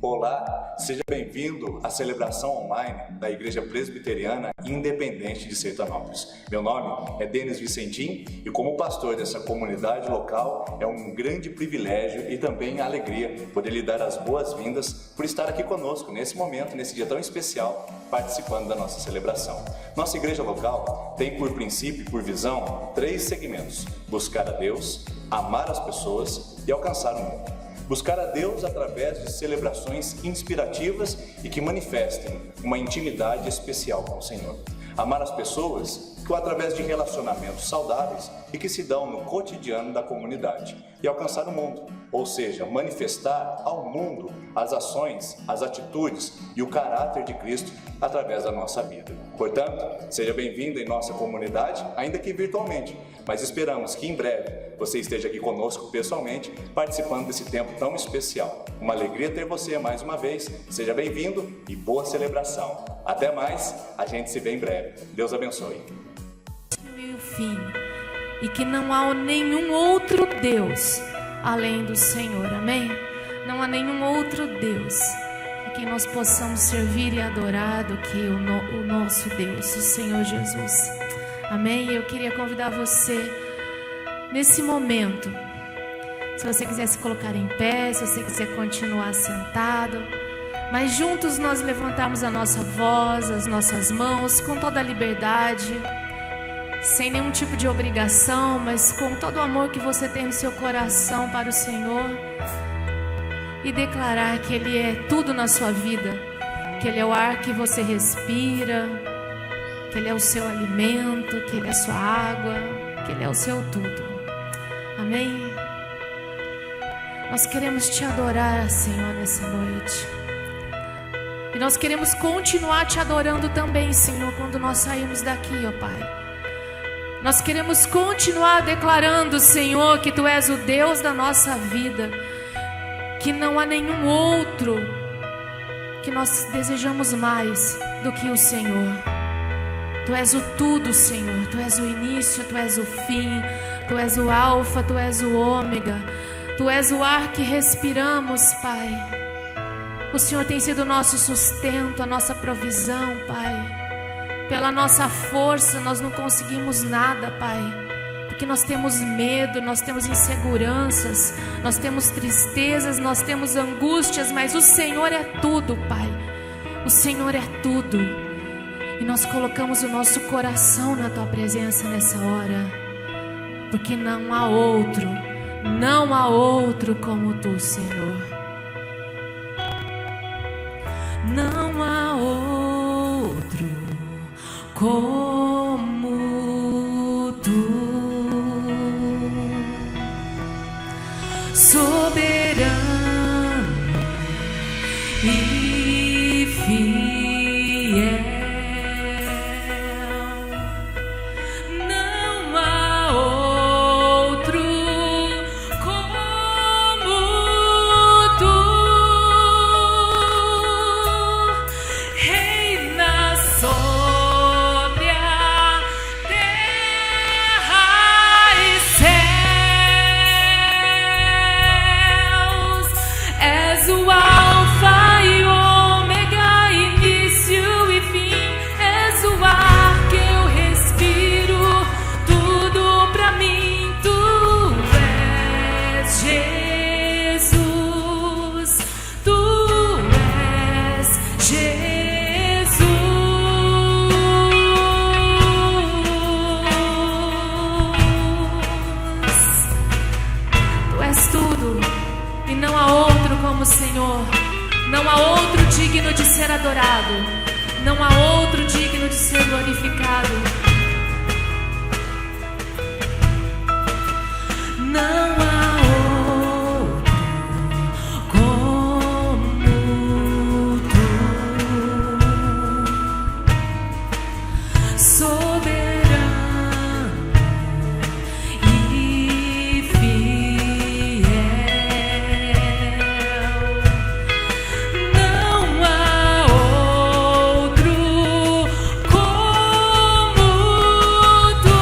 Olá, seja bem-vindo à celebração online da Igreja Presbiteriana Independente de Sertanópolis. Meu nome é Denis Vicentim e como pastor dessa comunidade local é um grande privilégio e também alegria poder lhe dar as boas-vindas por estar aqui conosco nesse momento, nesse dia tão especial, participando da nossa celebração. Nossa igreja local tem por princípio e por visão 3 segmentos: buscar a Deus, amar as pessoas e alcançar o mundo. Buscar a Deus através de celebrações inspirativas e que manifestem uma intimidade especial com o Senhor. Amar as pessoas através de relacionamentos saudáveis e que se dão no cotidiano da comunidade. E alcançar o mundo, ou seja, manifestar ao mundo as ações, as atitudes e o caráter de Cristo através da nossa vida. Portanto, seja bem-vindo em nossa comunidade, ainda que virtualmente, mas esperamos que em breve você esteja aqui conosco pessoalmente, participando desse tempo tão especial. Uma alegria ter você mais uma vez. Seja bem-vindo e boa celebração. Até mais, a gente se vê em breve. Deus abençoe. E o fim, e que não há nenhum outro Deus além do Senhor, amém? Não há nenhum outro Deus a quem nós possamos servir e adorar do que o nosso Deus, o Senhor Jesus, amém? Eu queria convidar você nesse momento, se você quiser se colocar em pé, se você quiser continuar sentado, mas juntos nós levantamos a nossa voz, as nossas mãos com toda a liberdade, sem nenhum tipo de obrigação, mas com todo o amor que você tem no seu coração para o Senhor, e declarar que Ele é tudo na sua vida, que Ele é o ar que você respira, que Ele é o seu alimento, que Ele é a sua água, que Ele é o seu tudo, amém? Nós queremos Te adorar, Senhor, nessa noite, e nós queremos continuar Te adorando também, Senhor, quando nós sairmos daqui, ó Pai. Nós queremos continuar declarando, Senhor, que Tu és o Deus da nossa vida, que não há nenhum outro que nós desejamos mais do que o Senhor. Tu és o tudo, Senhor. Tu és o início, Tu és o fim, Tu és o alfa, Tu és o ômega. Tu és o ar que respiramos, Pai. O Senhor tem sido o nosso sustento, a nossa provisão, Pai. Pela nossa força nós não conseguimos nada, Pai, porque nós temos medo, nós temos inseguranças, nós temos tristezas, nós temos angústias, mas o Senhor é tudo, Pai. O Senhor é tudo. E nós colocamos o nosso coração na Tua presença nessa hora, porque não há outro como Tu, Senhor. Não há outro como Tu, soberano e fiel. Não há outro como Tu, reina sobre a terra e céus. És o alfa e o ômega, início e fim. És o ar que eu respiro, tudo pra mim. Tu és Jesus, Tu és Jesus. Tu és tudo e não há outro como o Senhor. Não há outro digno de ser adorado. Não há outro digno de ser glorificado. Não há outro como Tu, soberano e fiel. Não há outro como Tu,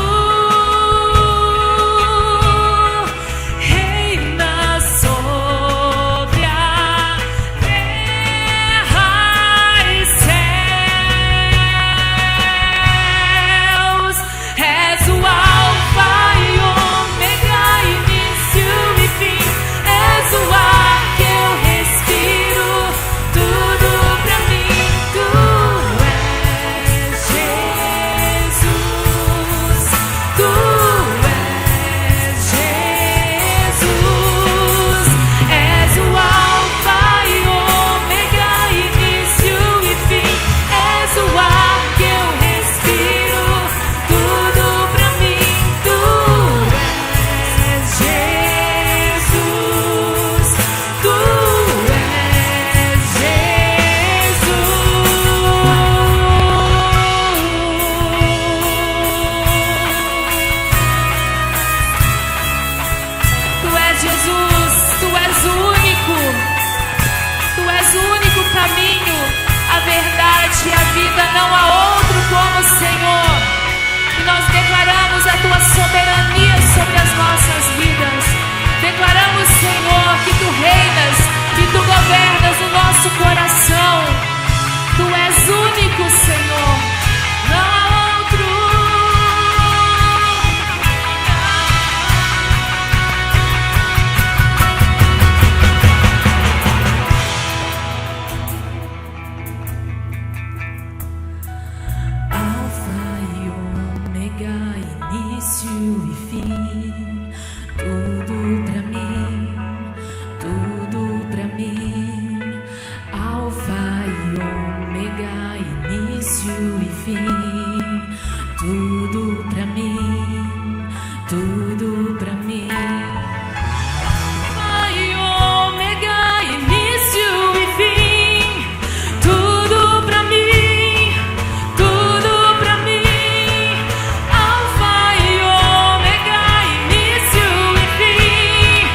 caminho, a verdade e a vida, não há outro como o Senhor. E nós declaramos a tua soberania sobre as nossas vidas. Declaramos, Senhor, que tu reinas, que tu governas o nosso coração. Tu és único, Senhor, não há outro. Alfa e ômega, início e fim, tudo pra mim, tudo pra mim. Alfa e ômega, início e fim, tudo pra mim, tudo pra mim. Alfa e ômega, início e fim, tudo pra mim, tudo pra mim. Alfa e ômega, início e fim,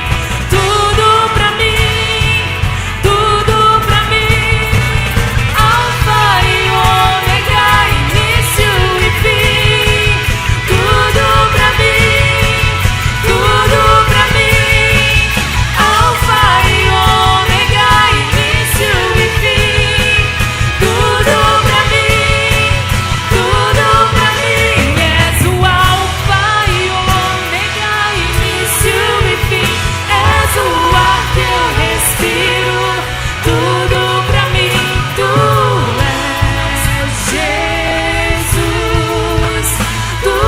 tudo pra mim, tudo pra mim. Alfa e ômega, início e fim, tudo pra mim, tudo pra mim. Alfa e ômega, início e fim, tudo pra mim, tudo pra mim. És o alfa e ômega, início e fim. És o ar que eu respiro, tudo pra mim. Tu és Jesus, tu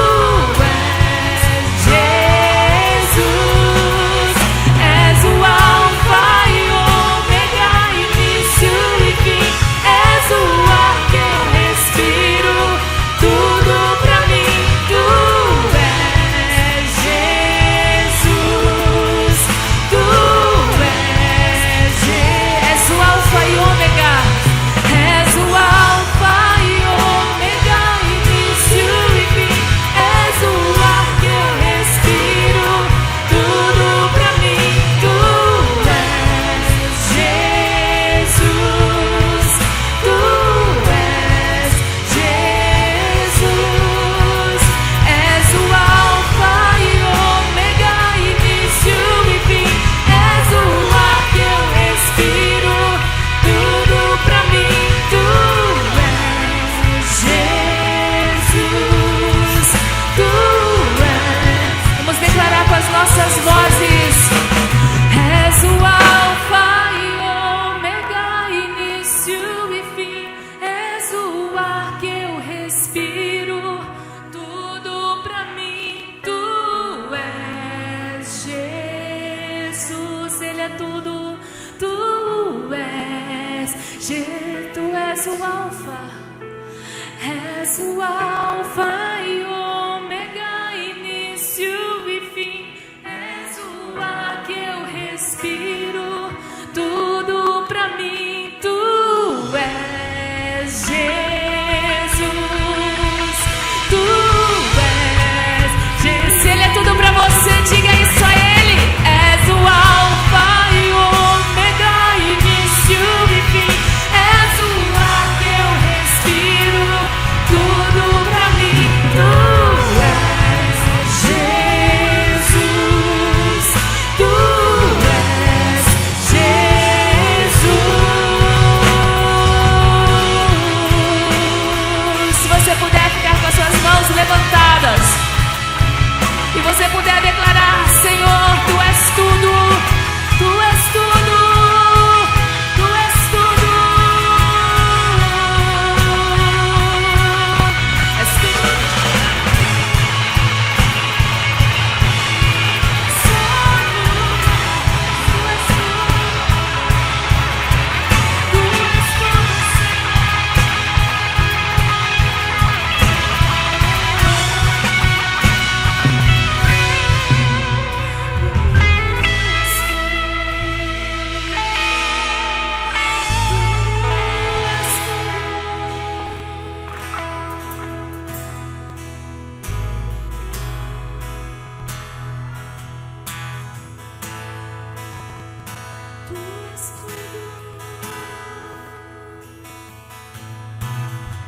és Jesus. És o alfa e ômega, início e fim. És o ar que eu respiro, tudo pra mim. Tu és Jesus, tu és o alfa e ômega. És o alfa e ômega, início e fim. És o ar que eu respiro, tudo pra mim. Tu és Jesus, tu és Jesus. És o alfa e ômega, início e fim. És o ar que eu respiro, tudo pra mim. Tu és Jesus, tu és. Vamos declarar com as nossas vozes. És o alfa e ômega, início e fim. És o ar que eu respiro, tudo pra mim. Tu és Jesus, Ele é tudo. Tu és, tu és o alfa. És o alfa e ômega, início e fim. És o ar que eu respiro, tudo pra mim. Tu és Jesus, tu és Jesus. Se Ele é tudo pra você, diga isso a Ele. És o alfa e ômega, início e fim. És o ar que eu respiro, tudo pra mim.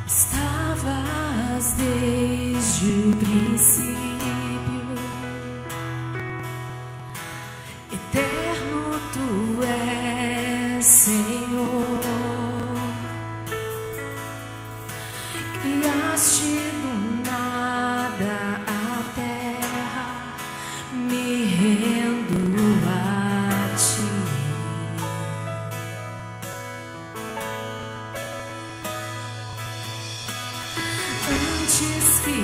Estavas desde o princípio, eterno tu és, Senhor. Criaste do nada a terra, me rendo a ti. Antes que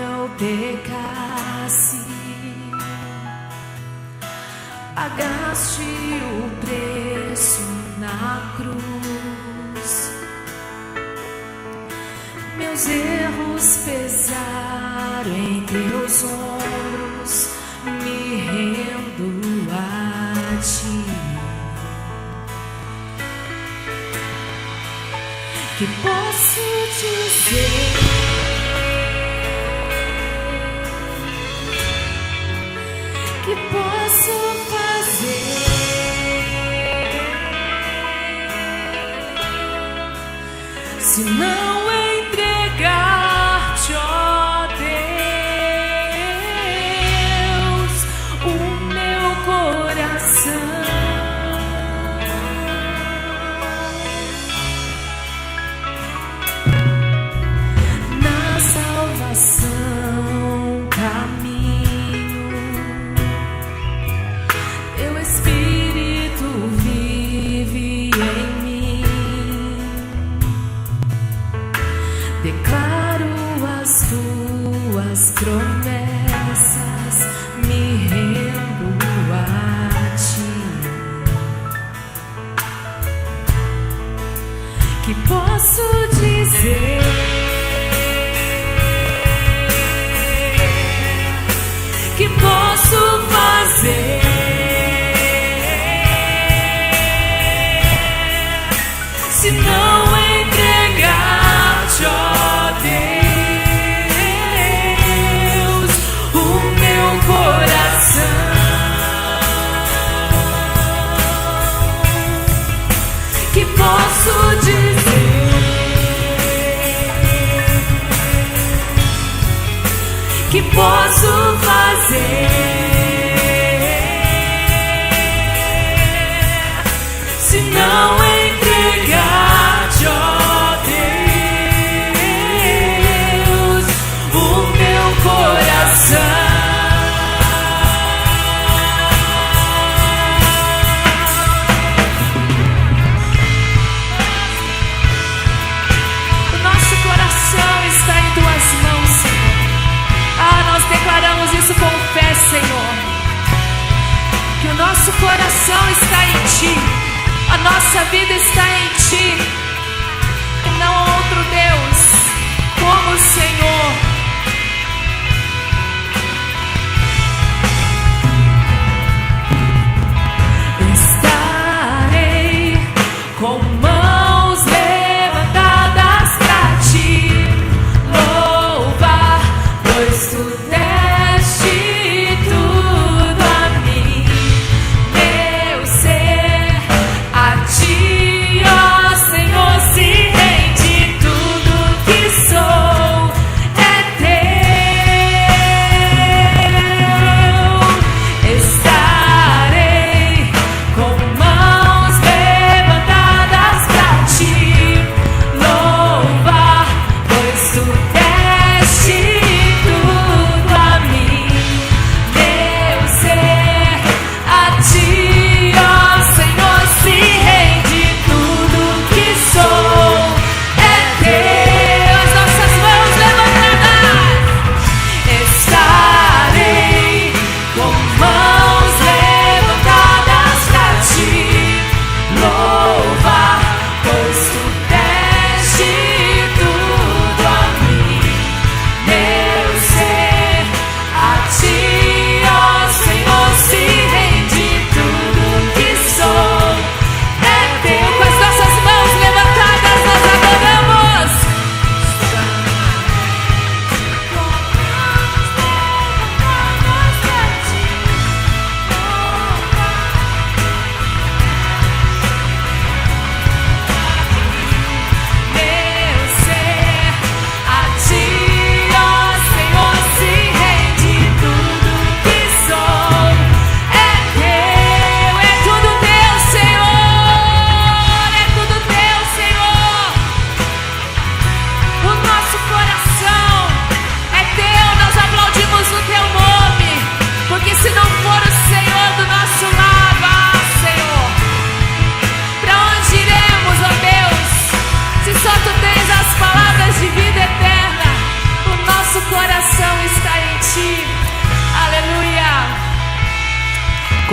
eu pecasse, pagaste o preço na cruz. Meus erros pesaram em teus ombros, me rendo a ti. Que posso dizer? Que posso fazer? Se não entregar-te, ó Deus, o meu coração. Na salvação caminho, teu Espírito vive em mim. Declaro as tuas promessas, me rendo a ti. Que posso dizer? Que posso fazer? Se não entregar-te, ó Deus, o meu coração. Que posso dizer? Que posso fazer? Se não entregar-te, ó Deus, o meu coração. O nosso coração está em tuas mãos, Senhor. Nós declaramos isso com fé, Senhor. Que o nosso coração está em ti, a nossa vida está em ti, e não há outro Deus como o Senhor. Estarei com mãos levantadas pra ti, louvar, pois tu deste tudo a mim. Meu ser a ti, ó Senhor, se rende. Tudo que sou é teu. Estarei com mãos levantadas pra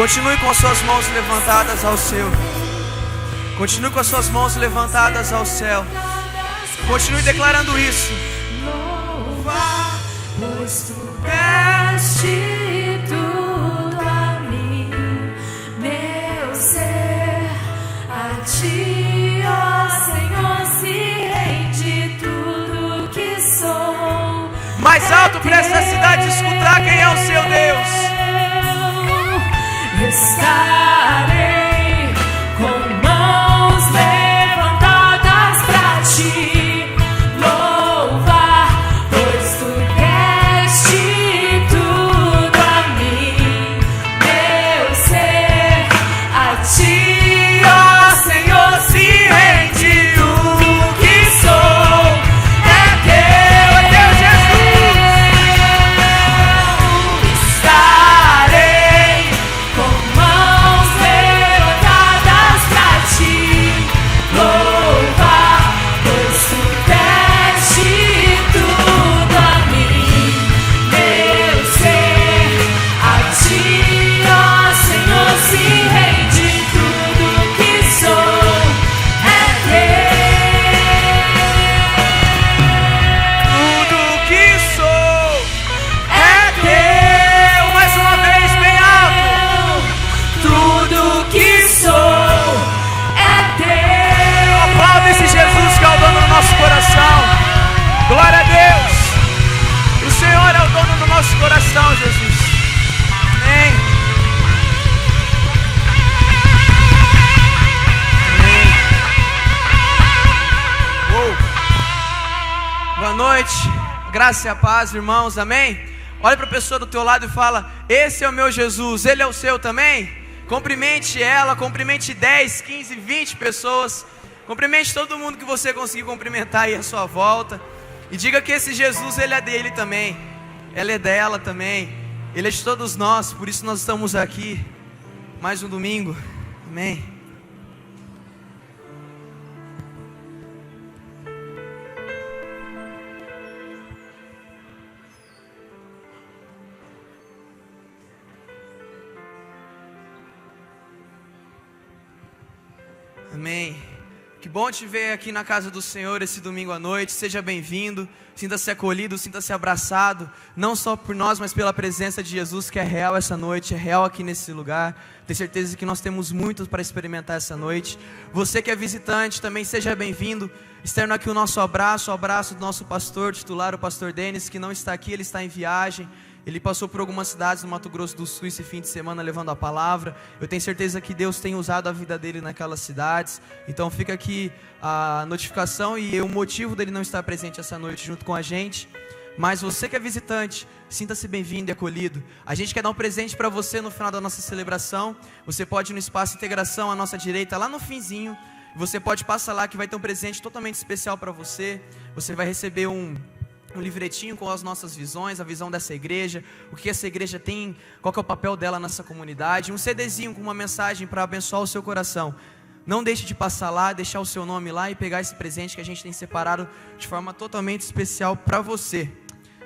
Continue com as suas mãos levantadas ao céu. Continue com as suas mãos levantadas ao céu. Continue declarando isso. Louvar, pois tu deste tudo a mim, meu ser, a ti, ó Senhor, se rende tudo que sou. Mais alto para essa cidade escutar quem é o seu Deus. Estarei com mãos levantadas pra ti, louvar, pois tu deste tudo a mim, meu ser, a ti, ó Senhor, se rende tudo que sou. É teu Jesus. Estarei com mãos levantadas pra ti, louvar, pois tu deste tudo a mim, meu ser, a ti, ó Senhor, se rende tudo que sou, é Tudo que sou é teu. Mais uma vez, bem alto. tudo que sou é teu. Aplauda esse Jesus que é o dono do nosso coração. Glória a Deus. O Senhor é o dono do nosso coração, Jesus. Amém. Amém. Uou. Boa noite. Graça e a paz, irmãos. Amém. Olha para a pessoa do teu lado e fala: esse é o meu Jesus. Ele é o seu também? Cumprimente ela, cumprimente 10, 15, 20 pessoas. Cumprimente todo mundo que você conseguir cumprimentar aí à sua volta. E diga que esse Jesus, ele é dele também. Ela é dela também. Ele é de todos nós. Por isso nós estamos aqui. Mais um domingo. Amém. Amém. Que bom te ver aqui na casa do Senhor esse domingo à noite. Seja bem-vindo, sinta-se acolhido, sinta-se abraçado, não só por nós, mas pela presença de Jesus, que é real essa noite, é real aqui nesse lugar. Tenho certeza que nós temos muito para experimentar essa noite. Você que é visitante também, seja bem-vindo. Externo aqui o nosso abraço, o abraço do nosso pastor titular, o pastor Denis, que não está aqui, ele está em viagem. Ele passou por algumas cidades no Mato Grosso do Sul esse fim de semana levando a palavra. Eu tenho certeza que Deus tem usado a vida dele naquelas cidades. Então fica aqui a notificação e o motivo dele não estar presente essa noite junto com a gente. Mas você que é visitante, sinta-se bem-vindo e acolhido. A gente quer dar um presente para você no final da nossa celebração. Você pode ir no espaço integração à nossa direita, lá no finzinho. Você pode passar lá que vai ter um presente totalmente especial para você. Você vai receber um livretinho com as nossas visões, a visão dessa igreja, o que essa igreja tem, qual que é o papel dela nessa comunidade, um CDzinho com uma mensagem para abençoar o seu coração. Não deixe de passar lá, deixar o seu nome lá e pegar esse presente que a gente tem separado de forma totalmente especial para você.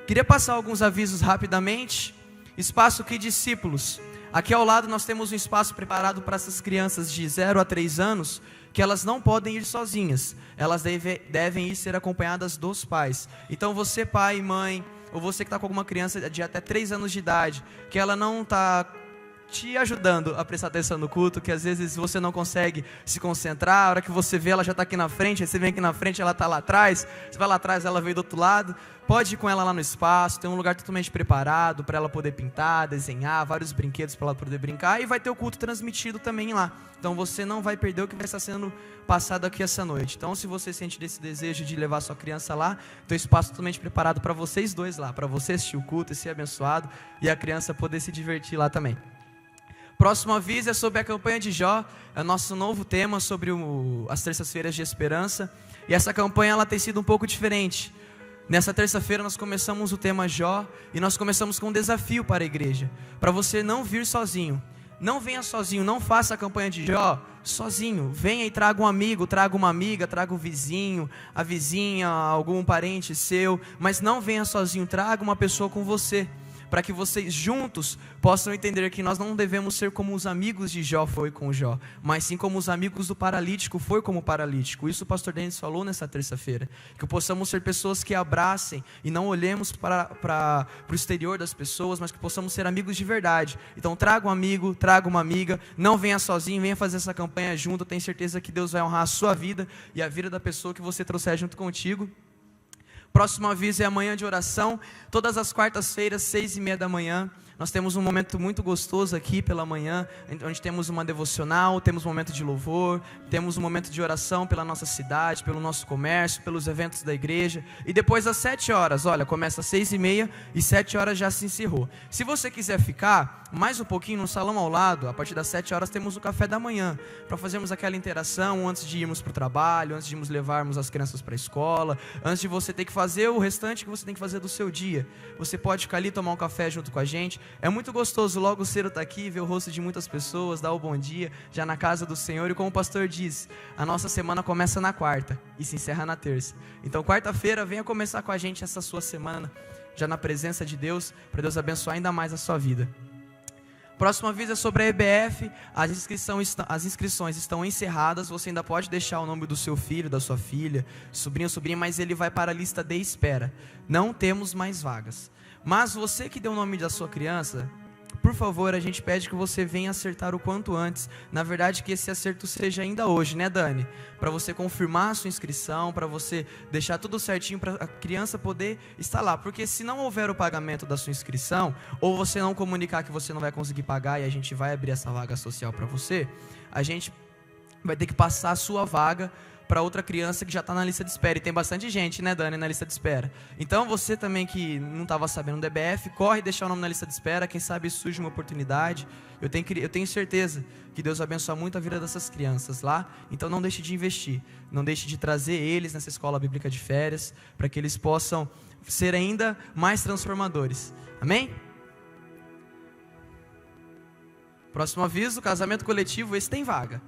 Queria passar alguns avisos rapidamente. Espaço Kid Discípulos. Aqui ao lado nós temos um espaço preparado para essas crianças de 0 a 3 anos, que elas não podem ir sozinhas, elas devem ir ser acompanhadas dos pais. Então você, pai e mãe, ou você que está com alguma criança de até 3 anos de idade, que ela não está te ajudando a prestar atenção no culto, que às vezes você não consegue se concentrar, a hora que você vê ela já está aqui na frente, aí você vem aqui na frente, ela está lá atrás, você vai lá atrás, ela veio do outro lado, pode ir com ela lá no espaço, tem um lugar totalmente preparado para ela poder pintar, desenhar, vários brinquedos para ela poder brincar, e vai ter o culto transmitido também lá. Então você não vai perder o que vai estar sendo passado aqui essa noite. Então se você sente desse desejo de levar sua criança lá, tem um espaço totalmente preparado para vocês dois lá, para você assistir o culto e ser abençoado, e a criança poder se divertir lá também. Próximo aviso é sobre a campanha de Jó, é o nosso novo tema sobre as terças-feiras de esperança, e essa campanha ela tem sido um pouco diferente. Nessa terça-feira nós começamos o tema Jó, e nós começamos com um desafio para a igreja, para você não vir sozinho. Não venha sozinho, não faça a campanha de Jó sozinho. Venha e traga um amigo, traga uma amiga, traga um vizinho, a vizinha, algum parente seu, mas não venha sozinho, traga uma pessoa com você. para que vocês juntos possam entender que nós não devemos ser como os amigos de Jó foi com Jó, mas sim como os amigos do paralítico foi como o paralítico. Isso o pastor Denis falou nessa terça-feira, que possamos ser pessoas que abracem e não olhemos para o exterior das pessoas, mas que possamos ser amigos de verdade. Então traga um amigo, traga uma amiga, não venha sozinho, venha fazer essa campanha junto. Eu tenho certeza que Deus vai honrar a sua vida e a vida da pessoa que você trouxer junto contigo. Próximo aviso é amanhã de oração, todas as quartas-feiras, 6:30 da manhã. Nós temos um momento muito gostoso aqui pela manhã, onde temos uma devocional, temos um momento de louvor, temos um momento de oração pela nossa cidade, pelo nosso comércio, pelos eventos da igreja. E depois às 7 horas, olha, começa às 6:30 e 7 horas já se encerrou. Se você quiser ficar mais um pouquinho no salão ao lado, a partir das 7 horas temos o café da manhã, para fazermos aquela interação antes de irmos para o trabalho, antes de irmos levarmos as crianças para a escola, antes de você ter que fazer o restante que você tem que fazer do seu dia. Você pode ficar ali, tomar um café junto com a gente. É muito gostoso logo cedo estar aqui, ver o rosto de muitas pessoas, dar o bom dia, já na casa do Senhor. E como o pastor disse, a nossa semana começa na quarta e se encerra na terça. Então quarta-feira, venha começar com a gente essa sua semana, já na presença de Deus, para Deus abençoar ainda mais a sua vida. Próximo aviso é sobre a EBF, as inscrições estão encerradas, você ainda pode deixar o nome do seu filho, da sua filha, sobrinho, sobrinha, mas ele vai para a lista de espera. Não temos mais vagas. Mas você que deu o nome da sua criança, por favor, a gente pede que você venha acertar o quanto antes. Na verdade, que esse acerto seja ainda hoje, né, Dani? Para você confirmar a sua inscrição, para você deixar tudo certinho para a criança poder estar lá. Porque se não houver o pagamento da sua inscrição, ou você não comunicar que você não vai conseguir pagar e a gente vai abrir essa vaga social para você, a gente vai ter que passar a sua vaga para outra criança que já está na lista de espera. E tem bastante gente, né, Dani, na lista de espera. Então você também que não estava sabendo do EBF, corre deixar o nome na lista de espera. Quem sabe surge uma oportunidade. Eu tenho certeza que Deus vai abençoar muito a vida dessas crianças lá. Então não deixe de investir, não deixe de trazer eles nessa escola bíblica de férias, para que eles possam ser ainda mais transformadores. Amém? Próximo aviso, casamento coletivo, esse tem vaga.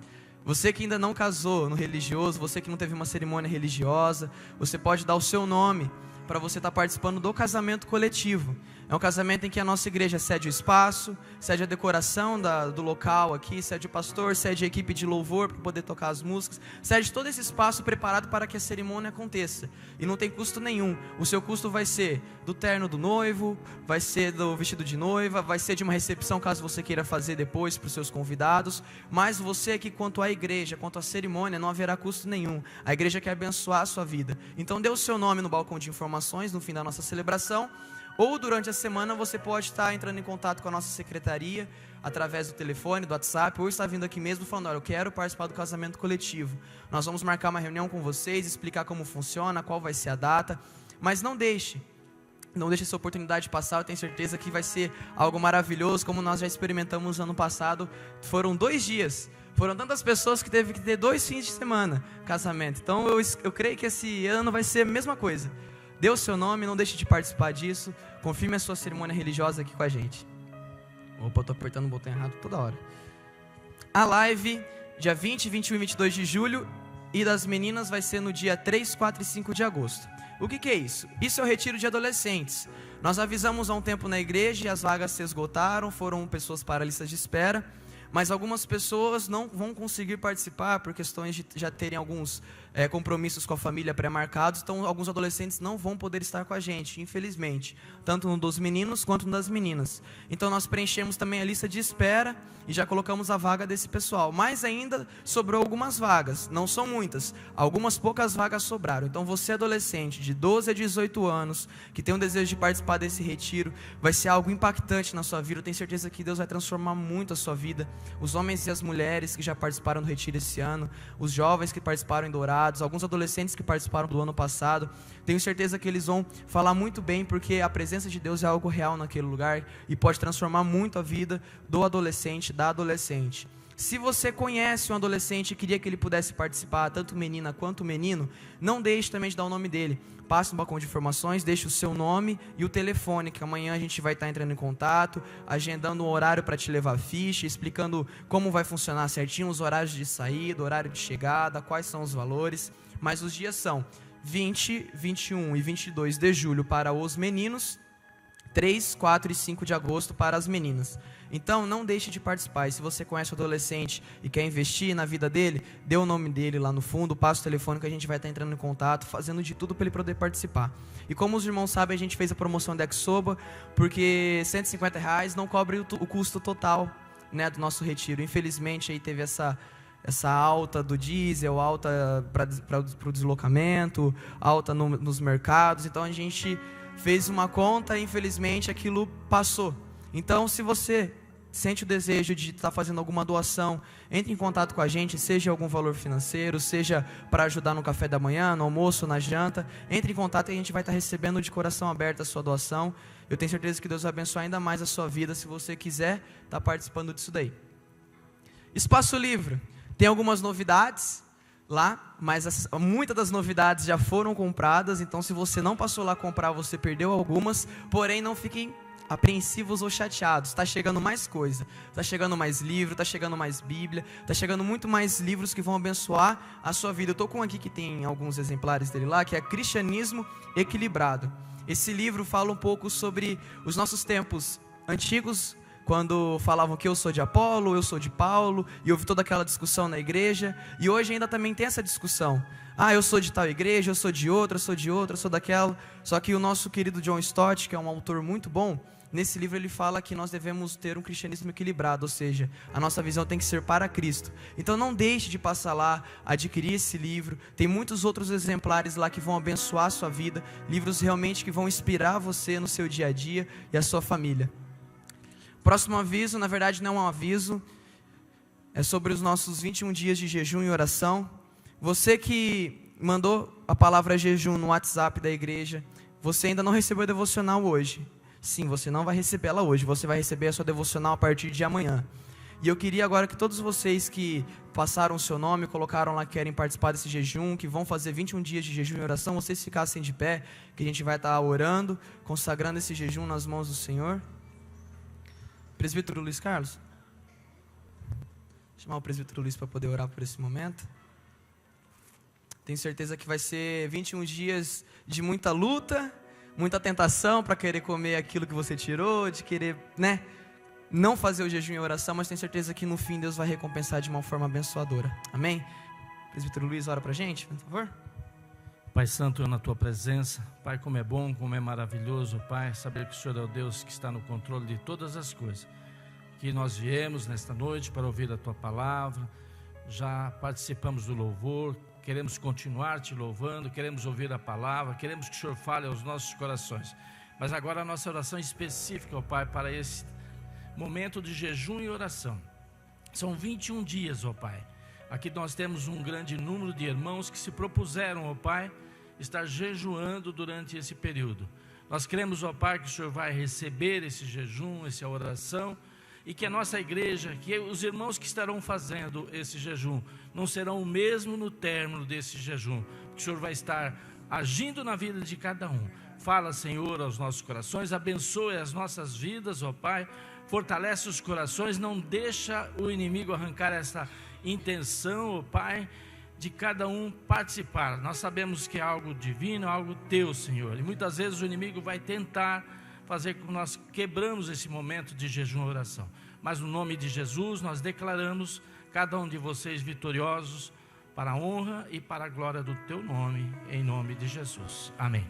Você que ainda não casou no religioso, você que não teve uma cerimônia religiosa, você pode dar o seu nome para você estar participando do casamento coletivo. É um casamento em que a nossa igreja cede o espaço, cede a decoração do local aqui, cede o pastor, cede a equipe de louvor para poder tocar as músicas, cede todo esse espaço preparado para que a cerimônia aconteça. E não tem custo nenhum. O seu custo vai ser do terno do noivo, vai ser do vestido de noiva, vai ser de uma recepção caso você queira fazer depois para os seus convidados. Mas você aqui, quanto à igreja, quanto à cerimônia, não haverá custo nenhum. A igreja quer abençoar a sua vida. Então dê o seu nome no balcão de informações no fim da nossa celebração. Ou durante a semana você pode estar entrando em contato com a nossa secretaria, através do telefone, do WhatsApp, ou estar vindo aqui mesmo falando, olha, eu quero participar do casamento coletivo. Nós vamos marcar uma reunião com vocês, explicar como funciona, qual vai ser a data, mas não deixe essa oportunidade passar. Eu tenho certeza que vai ser algo maravilhoso, como nós já experimentamos no ano passado. Foram 2 dias, foram tantas pessoas que teve que ter 2 fins de semana casamento. Então eu creio que esse ano vai ser a mesma coisa. Dê o seu nome, não deixe de participar disso. Confirme a sua cerimônia religiosa aqui com a gente. Opa, eu estou apertando o botão errado toda hora. A live, dia 20, 21 e 22 de julho. E das meninas vai ser no dia 3, 4 e 5 de agosto. O que é isso? Isso é o retiro de adolescentes. Nós avisamos há um tempo na igreja e as vagas se esgotaram. Foram pessoas para listas de espera. Mas algumas pessoas não vão conseguir participar por questões de já terem alguns compromissos com a família pré-marcados. Então alguns adolescentes não vão poder estar com a gente, infelizmente, tanto no dos meninos quanto no das meninas. Então nós preenchemos também a lista de espera e já colocamos a vaga desse pessoal. Mas ainda sobrou algumas vagas, não são muitas, algumas poucas vagas sobraram. Então você adolescente de 12 a 18 anos, que tem um desejo de participar desse retiro, vai ser algo impactante na sua vida. Eu tenho certeza que Deus vai transformar muito a sua vida. Os homens e as mulheres que já participaram do retiro esse ano, os jovens que participaram em Dourados, alguns adolescentes que participaram do ano passado, tenho certeza que eles vão falar muito bem, porque a presença de Deus é algo real naquele lugar e pode transformar muito a vida do adolescente, da adolescente. Se você conhece um adolescente e queria que ele pudesse participar, tanto menina quanto menino, não deixe também de dar o nome dele. Passe no balcão de informações, deixe o seu nome e o telefone, que amanhã a gente vai estar entrando em contato, agendando um horário para te levar a ficha, explicando como vai funcionar certinho, os horários de saída, horário de chegada, quais são os valores. Mas os dias são 20, 21 e 22 de julho para os meninos, 3, 4 e 5 de agosto para as meninas. Então não deixe de participar. E se você conhece o adolescente e quer investir na vida dele, dê o nome dele lá no fundo, passa o telefone que a gente vai estar entrando em contato, fazendo de tudo para ele poder participar. E como os irmãos sabem, a gente fez a promoção da Exoba, porque R$150 não cobre o custo total, né, do nosso retiro. Infelizmente aí teve essa alta do diesel, alta para o deslocamento, alta nos mercados. Então a gente fez uma conta e infelizmente aquilo passou. Então, se você sente o desejo de estar fazendo alguma doação, entre em contato com a gente, seja algum valor financeiro, seja para ajudar no café da manhã, no almoço, na janta. Entre em contato e a gente vai estar recebendo de coração aberto a sua doação. Eu tenho certeza que Deus vai abençoar ainda mais a sua vida, se você quiser estar participando disso daí. Espaço Livre. Tem algumas novidades lá, mas muitas das novidades já foram compradas. Então, se você não passou lá a comprar, você perdeu algumas. Porém, não fiquem apreensivos ou chateados. Está chegando mais coisa, está chegando mais livro, está chegando mais Bíblia, está chegando muito mais livros que vão abençoar a sua vida. Eu estou com aqui que tem alguns exemplares dele lá, que é Cristianismo Equilibrado. Esse livro fala um pouco sobre os nossos tempos antigos, quando falavam que eu sou de Apolo, eu sou de Paulo, e houve toda aquela discussão na igreja, e hoje ainda também tem essa discussão. Eu sou de tal igreja, eu sou de outra, eu sou de outra, eu sou daquela. Só que o nosso querido John Stott, que é um autor muito bom, nesse livro ele fala que nós devemos ter um cristianismo equilibrado, ou seja, a nossa visão tem que ser para Cristo. Então não deixe de passar lá, adquirir esse livro. Tem muitos outros exemplares lá que vão abençoar a sua vida, livros realmente que vão inspirar você no seu dia a dia e a sua família. Próximo aviso, na verdade não é um aviso, é sobre os nossos 21 dias de jejum e oração. Você que mandou a palavra jejum no WhatsApp da igreja, você ainda não recebeu a devocional hoje. Sim, você não vai receber ela hoje, você vai receber a sua devocional a partir de amanhã. E eu queria agora que todos vocês que passaram o seu nome, colocaram lá que querem participar desse jejum, que vão fazer 21 dias de jejum e oração, vocês ficassem de pé, que a gente vai estar orando, consagrando esse jejum nas mãos do Senhor. Presbítero Luiz Carlos, chamar o presbítero Luiz para poder orar por esse momento. Tenho certeza que vai ser 21 dias de muita luta, muita tentação para querer comer aquilo que você tirou, de querer, não fazer o jejum e oração, mas tenho certeza que no fim Deus vai recompensar de uma forma abençoadora. Amém? Presbítero Luiz, ora para a gente, por favor. Pai Santo, eu na Tua presença, Pai, como é bom, como é maravilhoso, Pai, saber que o Senhor é o Deus que está no controle de todas as coisas. Que nós viemos nesta noite para ouvir a Tua palavra, já participamos do louvor, queremos continuar Te louvando, queremos ouvir a palavra, queremos que o Senhor fale aos nossos corações. Mas agora a nossa oração específica, ó Pai, para esse momento de jejum e oração. São 21 dias, ó Pai. Aqui nós temos um grande número de irmãos que se propuseram, ó Pai, estar jejuando durante esse período. Nós cremos, ó Pai, que o Senhor vai receber esse jejum, essa oração, e que a nossa igreja, que os irmãos que estarão fazendo esse jejum, não serão o mesmo no término desse jejum, porque o Senhor vai estar agindo na vida de cada um. Fala, Senhor, aos nossos corações, abençoe as nossas vidas, ó Pai, fortalece os corações, não deixa o inimigo arrancar essa intenção, ó Pai, de cada um participar. Nós sabemos que é algo divino, algo Teu, Senhor, e muitas vezes o inimigo vai tentar fazer com que nós quebramos esse momento de jejum e oração, mas no nome de Jesus nós declaramos cada um de vocês vitoriosos para a honra e para a glória do Teu nome, em nome de Jesus, amém.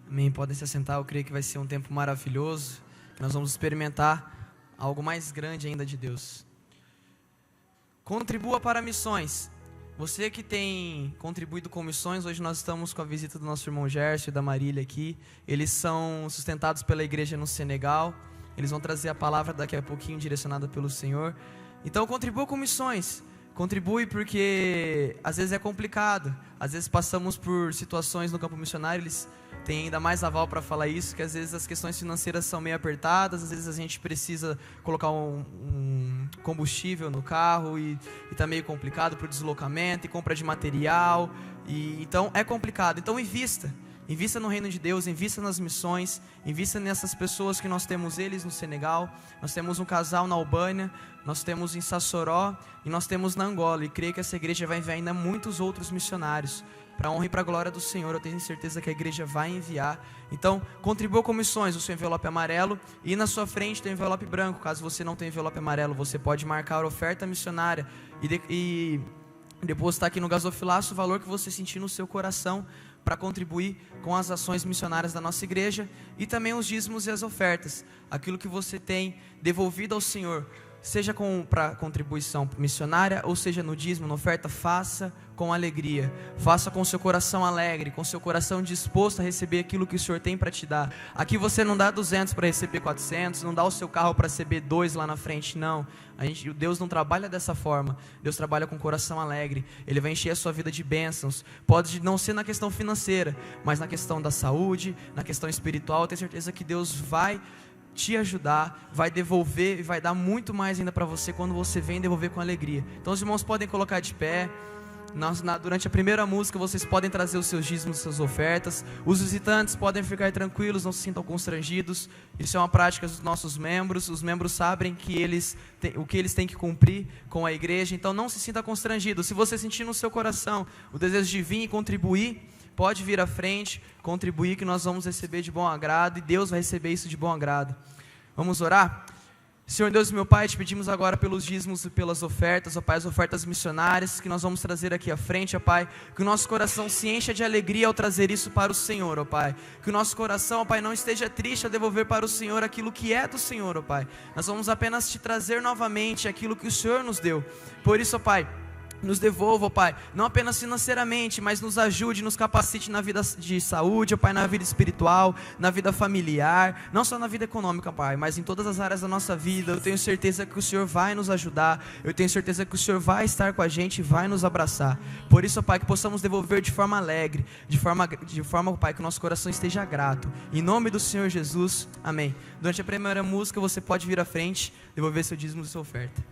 Amém, podem se assentar, eu creio que vai ser um tempo maravilhoso, que nós vamos experimentar algo mais grande ainda de Deus. Contribua para missões. Você que tem contribuído com missões, hoje nós estamos com a visita do nosso irmão Gerson e da Marília aqui. Eles são sustentados pela igreja no Senegal. Eles vão trazer a palavra daqui a pouquinho, direcionada pelo Senhor. Então contribua com missões. Contribui porque às vezes é complicado. Às vezes passamos por situações no campo missionário, eles têm ainda mais aval para falar isso, que às vezes as questões financeiras são meio apertadas, às vezes a gente precisa colocar um combustível no carro e está meio complicado para o deslocamento e compra de material, então é complicado. Então invista no reino de Deus, invista nas missões, invista nessas pessoas que nós temos eles no Senegal, nós temos um casal na Albânia, nós temos em Sassoró e nós temos na Angola, e creio que essa igreja vai enviar ainda muitos outros missionários para a honra e para a glória do Senhor. Eu tenho certeza que a igreja vai enviar. Então, contribua com missões. O seu envelope amarelo e na sua frente tem o envelope branco. Caso você não tenha envelope amarelo, você pode marcar a oferta missionária e depositar aqui no gasofilaço o valor que você sentir no seu coração para contribuir com as ações missionárias da nossa igreja e também os dízimos e as ofertas. Aquilo que você tem devolvido ao Senhor, seja para contribuição missionária ou seja no dízimo, na oferta, faça com alegria, faça com seu coração alegre, com seu coração disposto a receber aquilo que o Senhor tem para te dar. Aqui você não dá 200 para receber 400, não dá o seu carro para receber 2 lá na frente, não. Deus não trabalha dessa forma. Deus trabalha com coração alegre. Ele vai encher a sua vida de bênçãos. Pode não ser na questão financeira, mas na questão da saúde, na questão espiritual. Eu tenho certeza que Deus vai te ajudar, vai devolver e vai dar muito mais ainda para você quando você vem devolver com alegria. Então os irmãos podem colocar de pé. Durante a primeira música vocês podem trazer os seus dízimos, suas ofertas. Os visitantes podem ficar tranquilos, não se sintam constrangidos. Isso é uma prática dos nossos membros. Os membros sabem que o que eles têm que cumprir com a igreja. Então não se sinta constrangido. Se você sentir no seu coração o desejo de vir e contribuir, pode vir à frente, contribuir, que nós vamos receber de bom agrado, e Deus vai receber isso de bom agrado. Vamos orar? Senhor Deus e meu Pai, te pedimos agora pelos dízimos e pelas ofertas, ó Pai, as ofertas missionárias que nós vamos trazer aqui à frente, ó Pai, que o nosso coração se encha de alegria ao trazer isso para o Senhor, ó Pai, que o nosso coração, ó Pai, não esteja triste ao devolver para o Senhor aquilo que é do Senhor, ó Pai. Nós vamos apenas te trazer novamente aquilo que o Senhor nos deu. Por isso, ó Pai, nos devolva, ó Pai, não apenas financeiramente, mas nos ajude, nos capacite na vida de saúde, ó Pai, na vida espiritual, na vida familiar, não só na vida econômica, Pai, mas em todas as áreas da nossa vida. Eu tenho certeza que o Senhor vai nos ajudar, eu tenho certeza que o Senhor vai estar com a gente e vai nos abraçar. Por isso, ó Pai, que possamos devolver de forma alegre, de forma, ó Pai, que o nosso coração esteja grato. Em nome do Senhor Jesus, amém. Durante a primeira música, você pode vir à frente, devolver seu dízimo e sua oferta.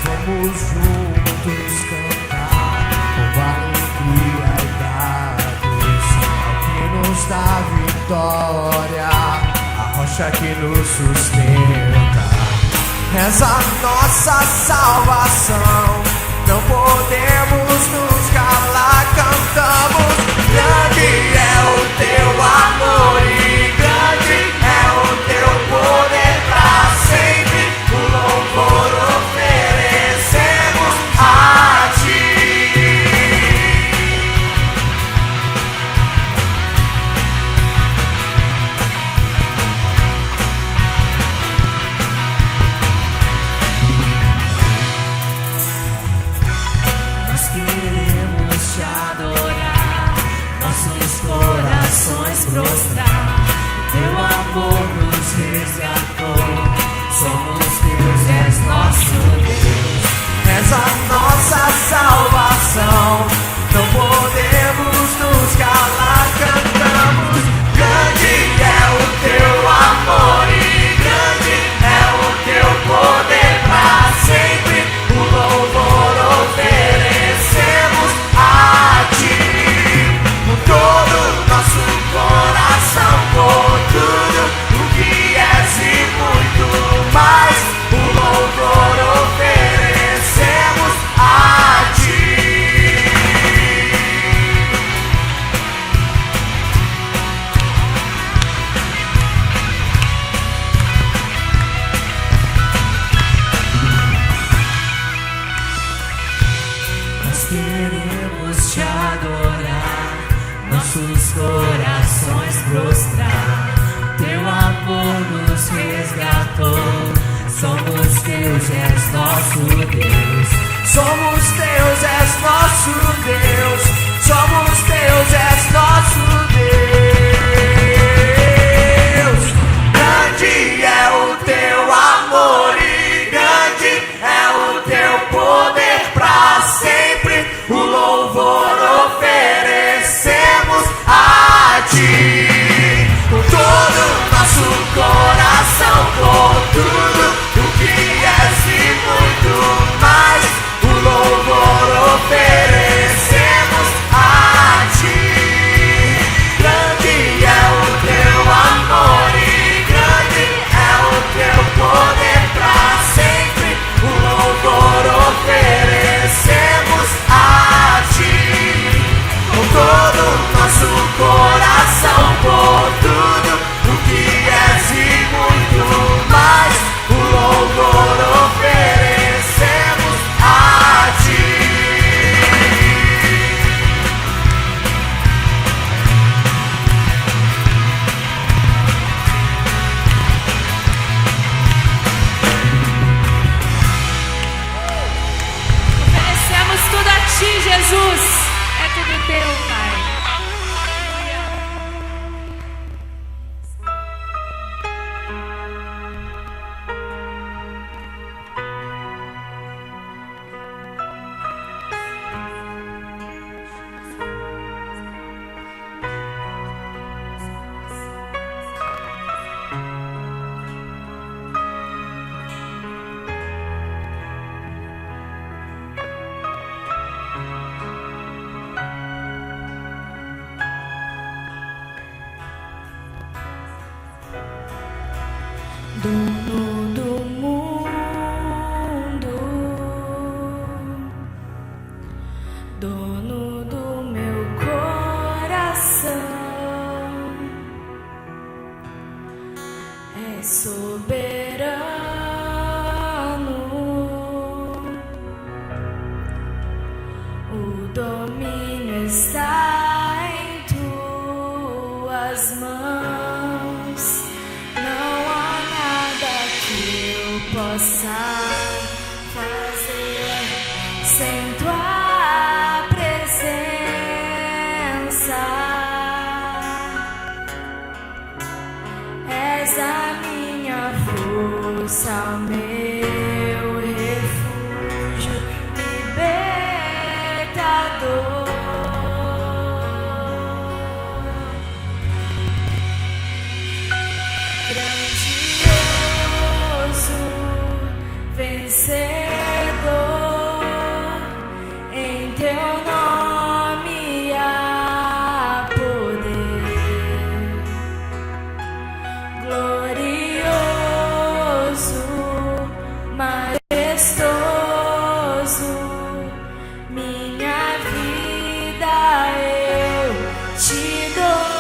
Vamos juntos cantar com alegria e dados ao que nos dá vitória, a rocha que nos sustenta. És a nossa salvação, não podemos nos calar. Cantamos: grande é o teu amor e grande é o teu poder pra sempre. O louvor oferecemos a ti. Nós queremos te adorar, nossos corações prostrar. Teu amor nos resgatou, somos teus, és nosso Deus. És a nossa salvação, não podemos nos calar. Cantamos: grande é o teu amor e grande é o teu poder pra sempre. O louvor oferecemos a ti. Com todo o nosso coração, por tudo o que és e muito mais. O louvor oferecemos a ti. Nós queremos te adorar, nossos corações prostrar. Teu amor nos resgatou, somos teus, és nosso Deus. Somos teus, és nosso Deus. Somos teus, és nosso Deus. Grande é o teu amor e grande é o teu poder pra sempre. O louvor oferecemos a ti. Com todo o nosso coração, por tudo o que és e muito Jesus, é tudo teu, Pai. Dono do mundo, dono do meu coração, é soberano, o domínio está em tuas mãos. Possa fazer sem tua presença. És a minha força, meu refúgio, libertador. Vencedor, em teu nome há poder, glorioso, majestoso, minha vida eu te dou.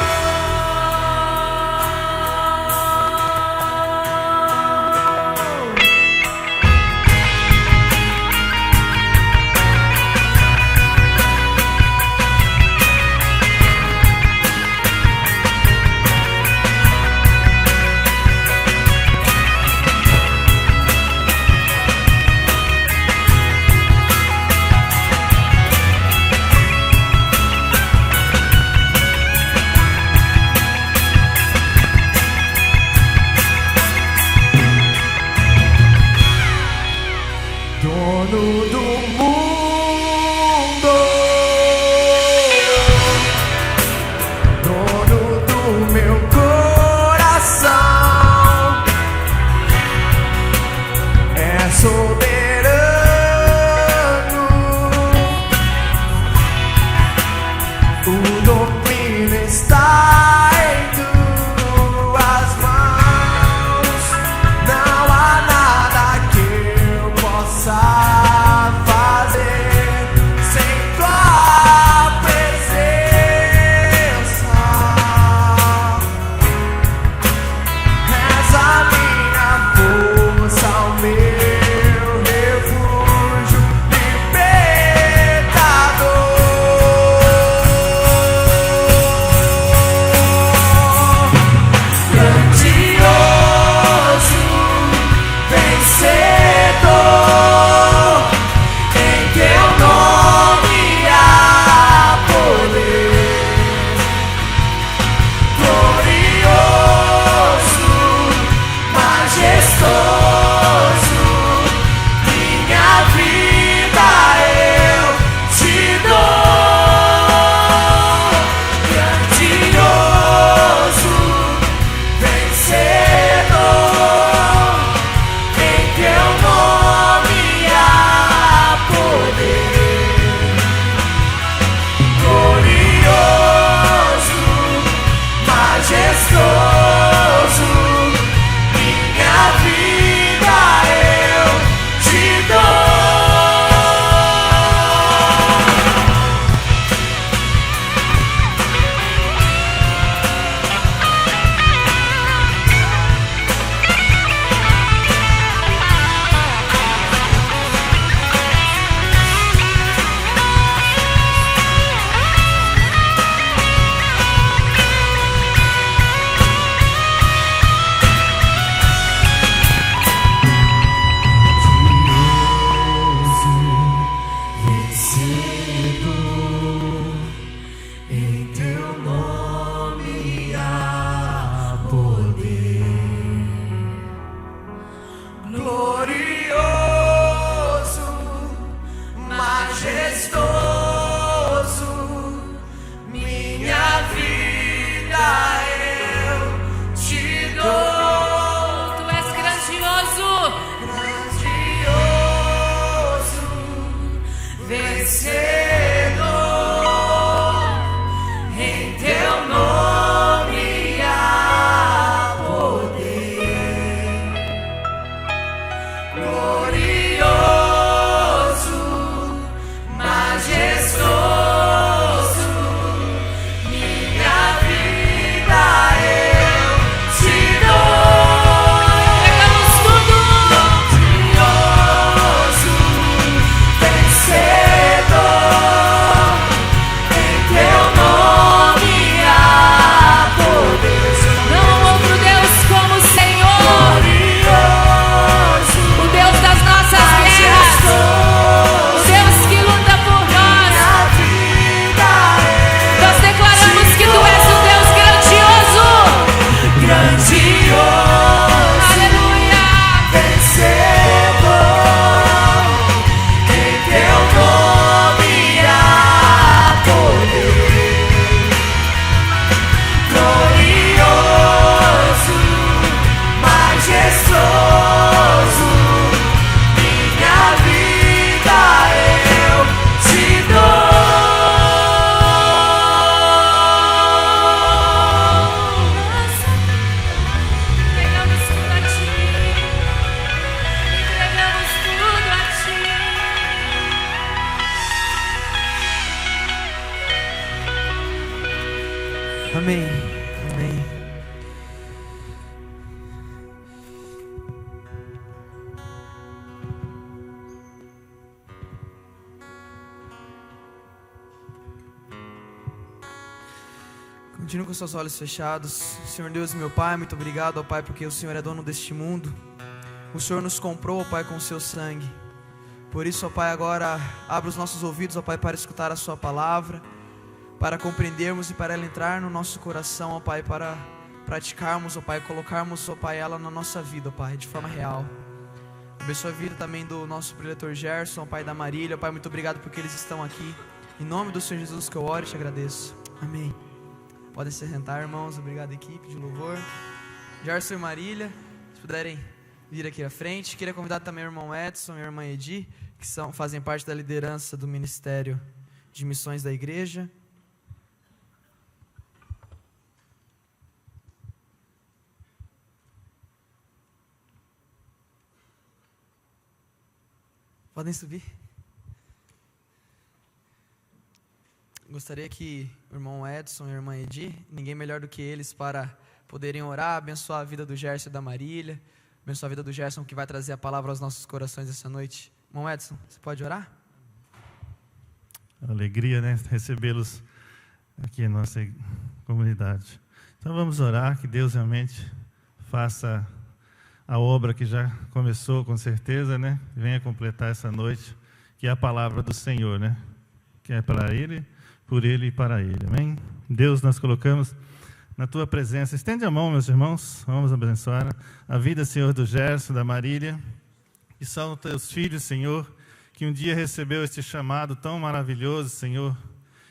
Dono do mundo, dono do meu coração, é soberano, o domínio está em tuas mãos. Não há nada que eu possa Amém. Amém. Continue com seus olhos fechados. Senhor Deus, meu Pai, muito obrigado, ó Pai, porque o Senhor é dono deste mundo. O Senhor nos comprou, ó Pai, com o seu sangue. Por isso, ó Pai, agora abra os nossos ouvidos, ó Pai, para escutar a sua palavra, para compreendermos e para ela entrar no nosso coração, ó Pai, para praticarmos, ó Pai, colocarmos, ó Pai, ela na nossa vida, ó Pai, de forma real. Abençoa a vida também do nosso preletor Gerson, ó Pai, da Marília, ó Pai, muito obrigado porque eles estão aqui. Em nome do Senhor Jesus que eu oro e te agradeço. Amém. Podem se sentar, irmãos. Obrigado, equipe de louvor. Gerson e Marília, se puderem vir aqui à frente. Queria convidar também o irmão Edson e a irmã Edi, que fazem parte da liderança do Ministério de Missões da Igreja. Podem subir. Gostaria que o irmão Edson e a irmã Edi, ninguém melhor do que eles para poderem orar, abençoar a vida do Gerson e da Marília, abençoar a vida do Gerson que vai trazer a palavra aos nossos corações essa noite. Irmão Edson, você pode orar? Alegria, né? Recebê-los aqui em nossa comunidade. Então vamos orar, que Deus realmente faça a obra que já começou, com certeza, né? Venha completar essa noite, que é a palavra do Senhor, né? Que é para Ele, por Ele e para Ele. Amém? Deus, nós colocamos na Tua presença. Estende a mão, meus irmãos. Vamos abençoar a vida, Senhor, do Gerson, da Marília, que são Teus filhos, Senhor, que um dia recebeu este chamado tão maravilhoso, Senhor,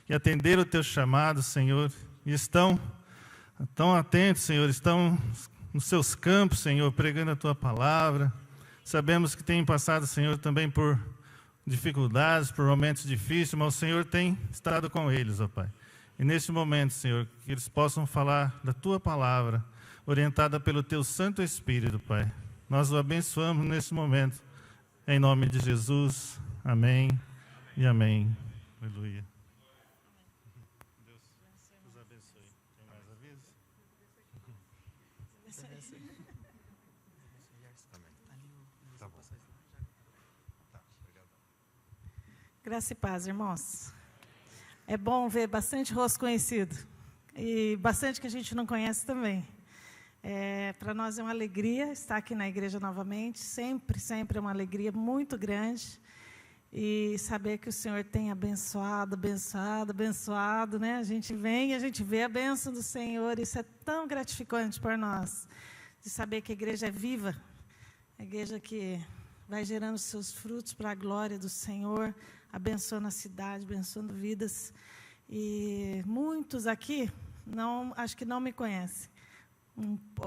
e atenderam o Teu chamado, Senhor, e estão tão atentos, Senhor, estão nos seus campos, Senhor, pregando a Tua palavra. Sabemos que têm passado, Senhor, também por dificuldades, por momentos difíceis, mas o Senhor tem estado com eles, ó Pai. E neste momento, Senhor, que eles possam falar da Tua palavra, orientada pelo Teu Santo Espírito, Pai. Nós o abençoamos nesse momento, em nome de Jesus. Amém e amém. Aleluia. Deus nos abençoe. Tem mais aviso? Tá bom. Graça e paz, irmãos. É bom ver bastante rosto conhecido e bastante que a gente não conhece também. Para nós é uma alegria estar aqui na igreja novamente, sempre é uma alegria muito grande. E saber que o Senhor tem abençoado, né? A gente vem e a gente vê a bênção do Senhor, isso é tão gratificante para nós, de saber que a igreja é viva, a igreja que vai gerando seus frutos para a glória do Senhor, abençoando a cidade, abençoando vidas. E muitos aqui, acho que não me conhecem.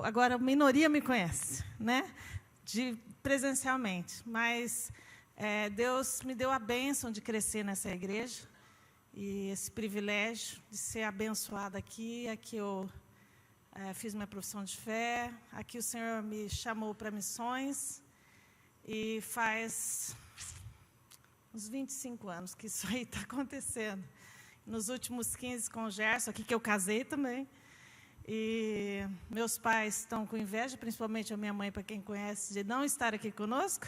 Agora, a minoria me conhece, né? Presencialmente. Mas Deus me deu a bênção de crescer nessa igreja. E esse privilégio de ser abençoada aqui. Aqui eu fiz minha profissão de fé. Aqui o Senhor me chamou para missões. E faz uns 25 anos que isso aí está acontecendo. Nos últimos 15 com o Gerson, aqui que eu casei também. E meus pais estão com inveja, principalmente a minha mãe, para quem conhece, de não estar aqui conosco.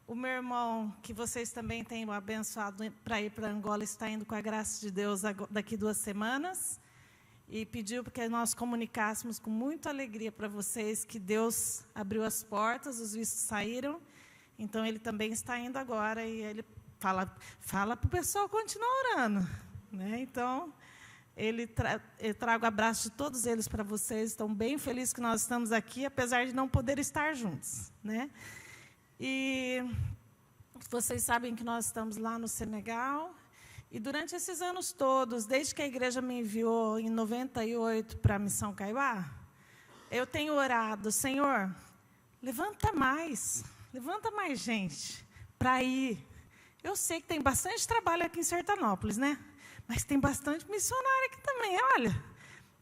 O meu irmão, que vocês também têm abençoado para ir para Angola, está indo com a graça de Deus daqui 2 semanas. E pediu que nós comunicássemos com muita alegria para vocês que Deus abriu as portas, os vistos saíram. Então, ele também está indo agora e ele fala para o pessoal continuar orando. Né? Então, eu trago abraço de todos eles para vocês. Estão bem felizes que nós estamos aqui, apesar de não poder estar juntos. Né? E vocês sabem que nós estamos lá no Senegal. E durante esses anos todos, desde que a igreja me enviou em 98 para a Missão Kaiowá, eu tenho orado, Senhor, levanta mais gente para ir. Eu sei que tem bastante trabalho aqui em Sertanópolis, né? Mas tem bastante missionário aqui também, olha.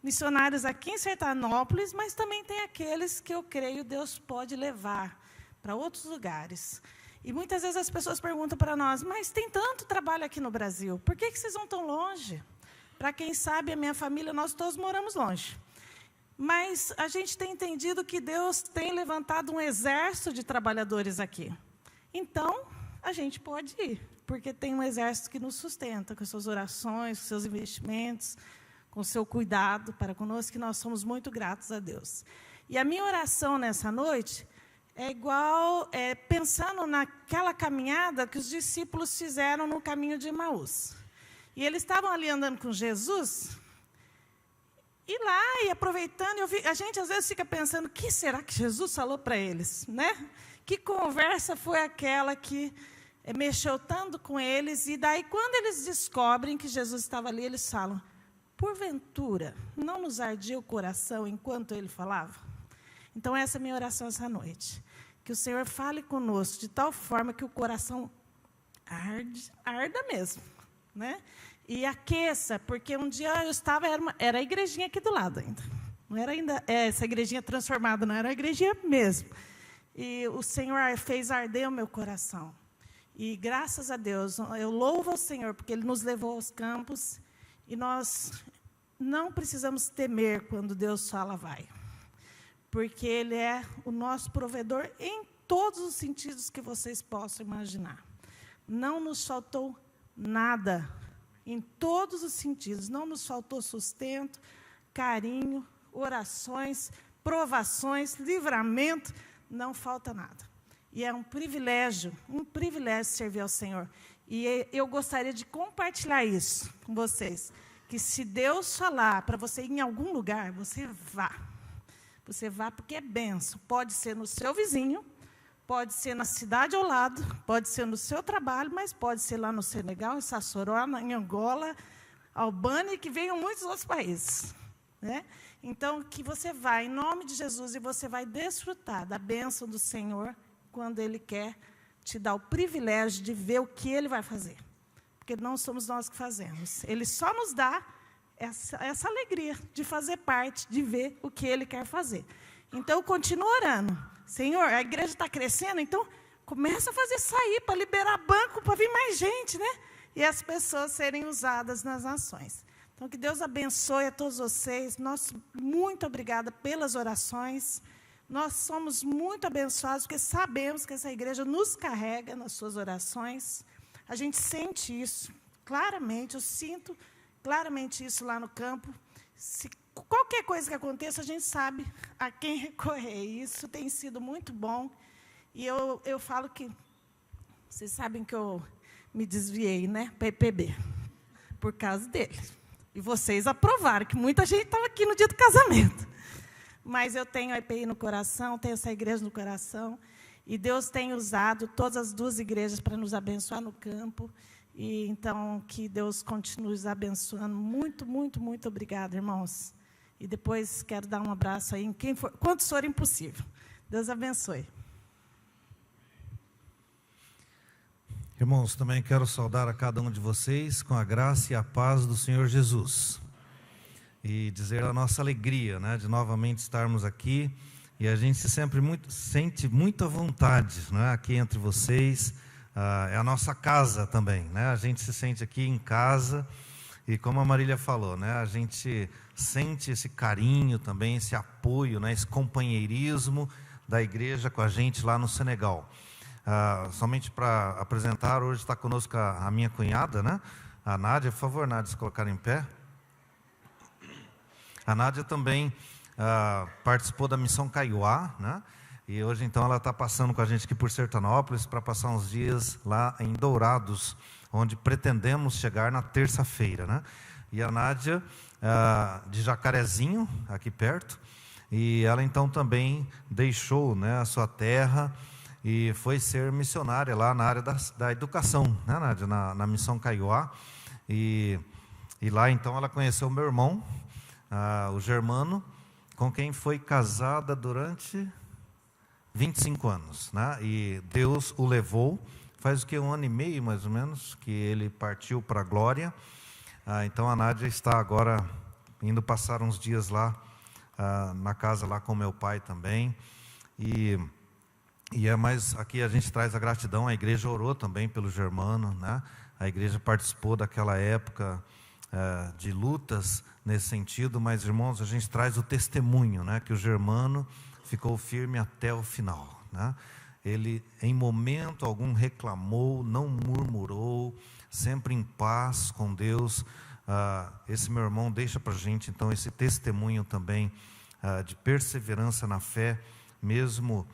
Missionários aqui em Sertanópolis, mas também tem aqueles que eu creio Deus pode levar para outros lugares. E muitas vezes as pessoas perguntam para nós, mas tem tanto trabalho aqui no Brasil, por que vocês vão tão longe? Para quem sabe, a minha família, nós todos moramos longe. Mas a gente tem entendido que Deus tem levantado um exército de trabalhadores aqui. Então, a gente pode ir, porque tem um exército que nos sustenta, com suas orações, com seus investimentos, com seu cuidado para conosco, que nós somos muito gratos a Deus. E a minha oração nessa noite é igual, pensando naquela caminhada que os discípulos fizeram no caminho de Emaús. E eles estavam ali andando com Jesus, e lá, e aproveitando, a gente às vezes fica pensando, o que será que Jesus falou para eles? Né? Que conversa foi aquela que mexeu tanto com eles, e daí quando eles descobrem que Jesus estava ali, eles falam, porventura, não nos ardia o coração enquanto ele falava? Então, essa é a minha oração essa noite. Que o Senhor fale conosco de tal forma que o coração arda mesmo. Né? E aqueça, porque um dia eu estava, era a igrejinha aqui do lado ainda. Não era ainda essa igrejinha transformada, não, era a igrejinha mesmo. E o Senhor fez arder o meu coração. E graças a Deus, eu louvo ao Senhor, porque Ele nos levou aos campos, e nós não precisamos temer quando Deus fala, vai. Porque Ele é o nosso provedor em todos os sentidos que vocês possam imaginar. Não nos faltou nada, em todos os sentidos. Não nos faltou sustento, carinho, orações, provações, livramento, não falta nada. E é um privilégio servir ao Senhor. E eu gostaria de compartilhar isso com vocês, que se Deus falar para você ir em algum lugar, você vá. Você vá porque é bênção. Pode ser no seu vizinho, pode ser na cidade ao lado, pode ser no seu trabalho, mas pode ser lá no Senegal, em Sassoró, em Angola, Albânia, que venham muitos outros países. Né? Então, que você vá em nome de Jesus e você vai desfrutar da bênção do Senhor quando Ele quer te dar o privilégio de ver o que Ele vai fazer. Porque não somos nós que fazemos. Ele só nos dá essa alegria de fazer parte, de ver o que Ele quer fazer. Então, eu continuo orando. Senhor, a igreja está crescendo, então começa a fazer sair para liberar banco, para vir mais gente, né? E as pessoas serem usadas nas nações. Então, que Deus abençoe a todos vocês. Nós, muito obrigada pelas orações. Nós somos muito abençoados, porque sabemos que essa igreja nos carrega nas suas orações. A gente sente isso claramente, eu sinto claramente isso lá no campo. Se qualquer coisa que aconteça, a gente sabe a quem recorrer. Isso tem sido muito bom. E eu falo que, vocês sabem que eu me desviei, né, para a IPB, por causa dele. E vocês aprovaram, que muita gente estava aqui no dia do casamento. Mas eu tenho a IPI no coração, tenho essa igreja no coração. E Deus tem usado todas as 2 igrejas para nos abençoar no campo. E então, que Deus continue nos abençoando. Muito, muito, muito obrigada, irmãos. E depois quero dar um abraço aí em quem for, quantos forem possível. Deus abençoe. Irmãos, também quero saudar a cada um de vocês com a graça e a paz do Senhor Jesus. E dizer a nossa alegria, né, de novamente estarmos aqui e a gente sente muito à vontade, né, aqui entre vocês. É a nossa casa também, né? A gente se sente aqui em casa, e como a Marília falou, né, a gente sente esse carinho também, esse apoio, né, esse companheirismo da igreja com a gente lá no Senegal. Somente para apresentar, hoje está conosco a minha cunhada, né, a Nádia. Por favor, Nádia, se colocar em pé. A Nádia também participou da Missão Kaiowá, né? E hoje então ela está passando com a gente aqui por Sertanópolis para passar uns dias lá em Dourados, onde pretendemos chegar na terça-feira, né? E a Nádia, de Jacarezinho, aqui perto, e ela então também deixou, né, a sua terra e foi ser missionária lá na área da educação, né, Nádia, na Missão Kaiowá. E lá então ela conheceu o meu irmão, o Germano, com quem foi casada durante 25 anos, né? E Deus o levou, faz o que, 1 ano e meio mais ou menos, que ele partiu para a glória. Então a Nádia está agora indo passar uns dias lá, na casa lá com meu pai também. E mais aqui a gente traz a gratidão, a igreja orou também pelo Germano, né? A igreja participou daquela época de lutas nesse sentido, mas irmãos, a gente traz o testemunho, né, que o Germano ficou firme até o final, né? Ele em momento algum reclamou, não murmurou, sempre em paz com Deus. Esse meu irmão deixa para a gente então esse testemunho também de perseverança na fé, mesmo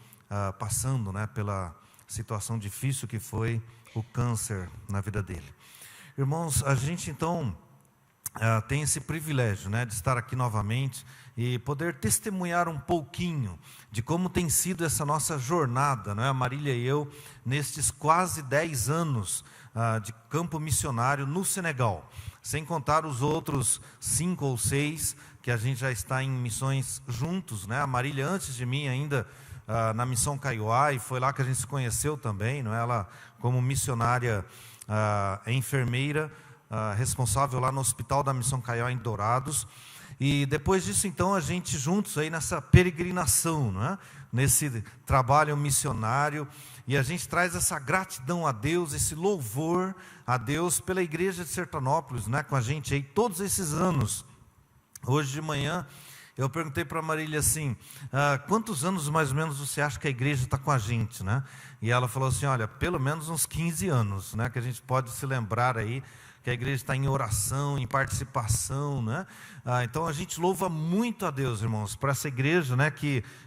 passando, né, pela situação difícil que foi o câncer na vida dele. Irmãos, a gente então tem esse privilégio, né, de estar aqui novamente e poder testemunhar um pouquinho de como tem sido essa nossa jornada, né, a Marília e eu, nestes quase 10 anos de campo missionário no Senegal, sem contar os outros 5 ou 6 que a gente já está em missões juntos, né? A Marília antes de mim ainda na Missão Kaiowá, e foi lá que a gente se conheceu também, não é? Ela como missionária, enfermeira, responsável lá no hospital da Missão Kaiowá em Dourados. E depois disso então a gente juntos aí nessa peregrinação, não é? Nesse trabalho missionário, e a gente traz essa gratidão a Deus, esse louvor a Deus pela igreja de Sertanópolis, né, com a gente aí todos esses anos. Hoje de manhã eu perguntei para a Marília assim, quantos anos mais ou menos você acha que a igreja está com a gente, né? E ela falou assim, olha, pelo menos uns 15 anos, né, que a gente pode se lembrar aí, que a igreja está em oração, em participação, né? Então a gente louva muito a Deus, irmãos, para essa igreja, né?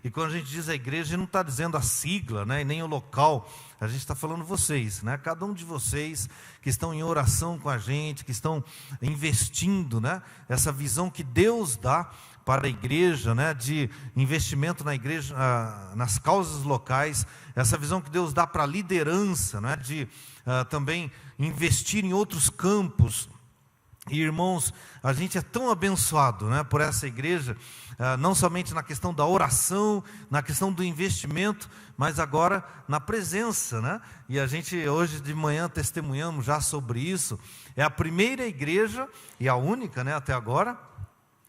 E quando a gente diz a igreja, a gente não está dizendo a sigla, né? E nem o local, a gente está falando vocês, né? Cada um de vocês que estão em oração com a gente, que estão investindo, né? Essa visão que Deus dá para a igreja, né, de investimento na igreja, nas causas locais, essa visão que Deus dá para a liderança, né, de também investir em outros campos. E irmãos, a gente é tão abençoado, né, por essa igreja, não somente na questão da oração, na questão do investimento, mas agora na presença, né? E a gente hoje de manhã testemunhamos já sobre isso. É a primeira igreja e a única, né, até agora,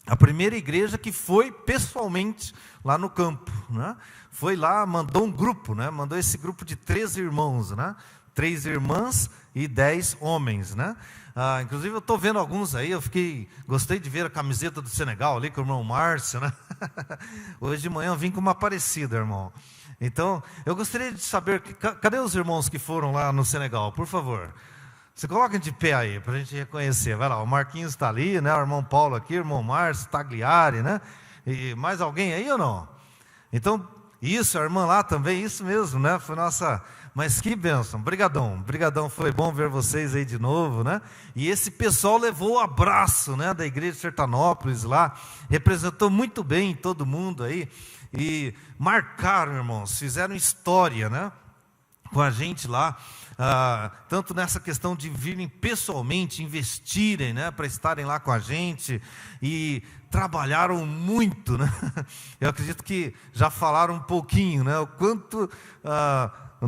a primeira igreja que foi pessoalmente lá no campo, né? Foi lá, mandou um grupo, né? Mandou esse grupo de 3 irmãos, né? 3 irmãs e 10 homens, né? Inclusive eu estou vendo alguns aí, gostei de ver a camiseta do Senegal ali com o irmão Márcio, né? Hoje de manhã eu vim com uma parecida, irmão. Então, eu gostaria de saber, cadê os irmãos que foram lá no Senegal, por favor? Você coloca de pé aí, para a gente reconhecer. Vai lá, o Marquinhos está ali, né? O irmão Paulo aqui, o irmão Márcio, Tagliari, né? E mais alguém aí ou não? Então, isso, a irmã lá também, isso mesmo, né? Foi nossa... Mas que bênção, brigadão, foi bom ver vocês aí de novo, né? E esse pessoal levou o abraço, né, da igreja de Sertanópolis lá, representou muito bem todo mundo aí, e marcaram, irmãos, fizeram história, né, com a gente lá, tanto nessa questão de virem pessoalmente, investirem, né, para estarem lá com a gente, e trabalharam muito, né? Eu acredito que já falaram um pouquinho, né, o quanto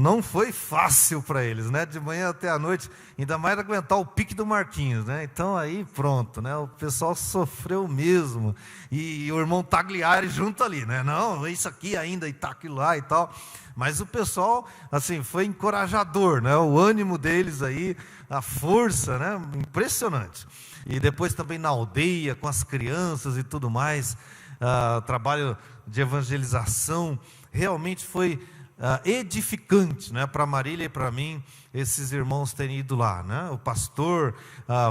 não foi fácil para eles, né? De manhã até a noite, ainda mais aguentar o pique do Marquinhos, né? Então aí pronto, né? O pessoal sofreu mesmo. E o irmão Tagliari junto ali, né? Não, isso aqui ainda e tá aquilo lá e tal. Mas o pessoal, assim, foi encorajador, né? O ânimo deles aí, a força, né? Impressionante. E depois também na aldeia, com as crianças e tudo mais, trabalho de evangelização, realmente foi edificante, né, para Marília e para mim, esses irmãos terem ido lá, né? O pastor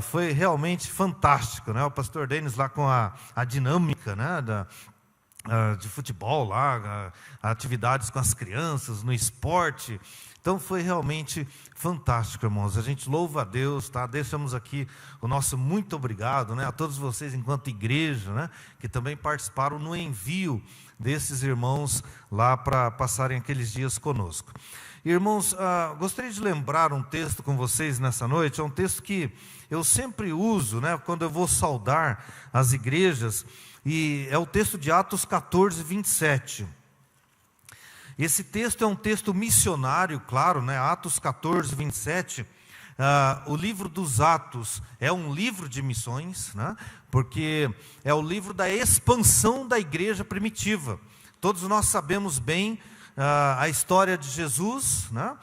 foi realmente fantástico, né? O pastor Denis lá com a dinâmica, né, de futebol lá, atividades com as crianças, no esporte. Então foi realmente fantástico, irmãos. A gente louva a Deus, tá? Deixamos aqui o nosso muito obrigado, né, a todos vocês enquanto igreja, né, que também participaram no envio desses irmãos lá para passarem aqueles dias conosco. Irmãos, gostaria de lembrar um texto com vocês nessa noite. É um texto que eu sempre uso, né, quando eu vou saudar as igrejas, e é o texto de Atos 14, 27. Esse texto é um texto missionário, claro, né? Atos 14, 27. O livro dos Atos é um livro de missões, né? Porque é o livro da expansão da igreja primitiva. Todos nós sabemos bem a história de Jesus, né?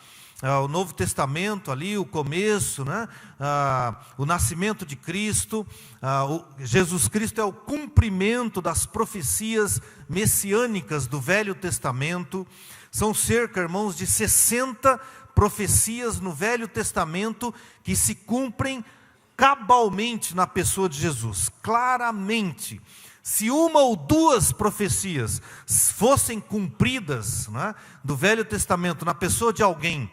O Novo Testamento ali, o começo, né? O nascimento de Cristo. Jesus Cristo é o cumprimento das profecias messiânicas do Velho Testamento. São cerca, irmãos, de 60 profecias no Velho Testamento que se cumprem cabalmente na pessoa de Jesus, claramente. Se uma ou duas profecias fossem cumpridas, né, do Velho Testamento na pessoa de alguém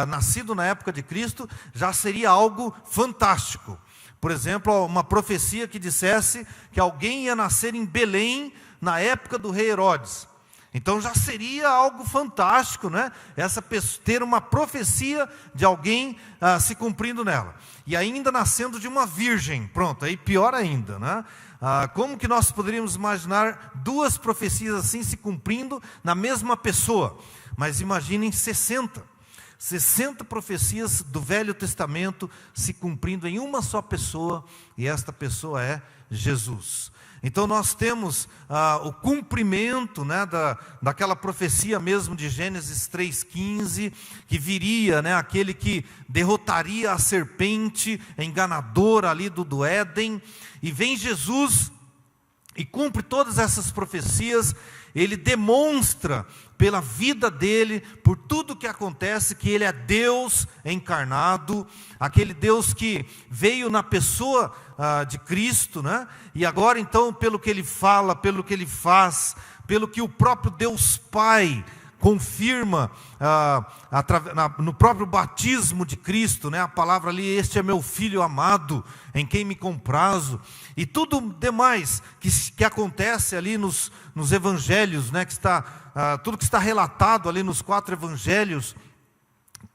nascido na época de Cristo, já seria algo fantástico. Por exemplo, uma profecia que dissesse que alguém ia nascer em Belém na época do rei Herodes. Então já seria algo fantástico, né? Ter uma profecia de alguém se cumprindo nela. E ainda nascendo de uma virgem. Pronto, aí pior ainda, né? Como que nós poderíamos imaginar duas profecias assim se cumprindo na mesma pessoa? Mas imaginem 60 profecias do Velho Testamento se cumprindo em uma só pessoa, e esta pessoa é Jesus. Então nós temos o cumprimento, né, daquela profecia mesmo de Gênesis 3,15, que viria, né, aquele que derrotaria a serpente enganadora ali do Éden, e vem Jesus e cumpre todas essas profecias. Ele demonstra pela vida dele, por tudo que acontece, que ele é Deus encarnado, aquele Deus que veio na pessoa de Cristo, né? E agora então, pelo que ele fala, pelo que ele faz, pelo que o próprio Deus Pai confirma no próprio batismo de Cristo, né? A palavra ali, este é meu filho amado, em quem me comprazo, e tudo demais que acontece ali nos evangelhos, né? Tudo que está relatado ali nos 4 evangelhos,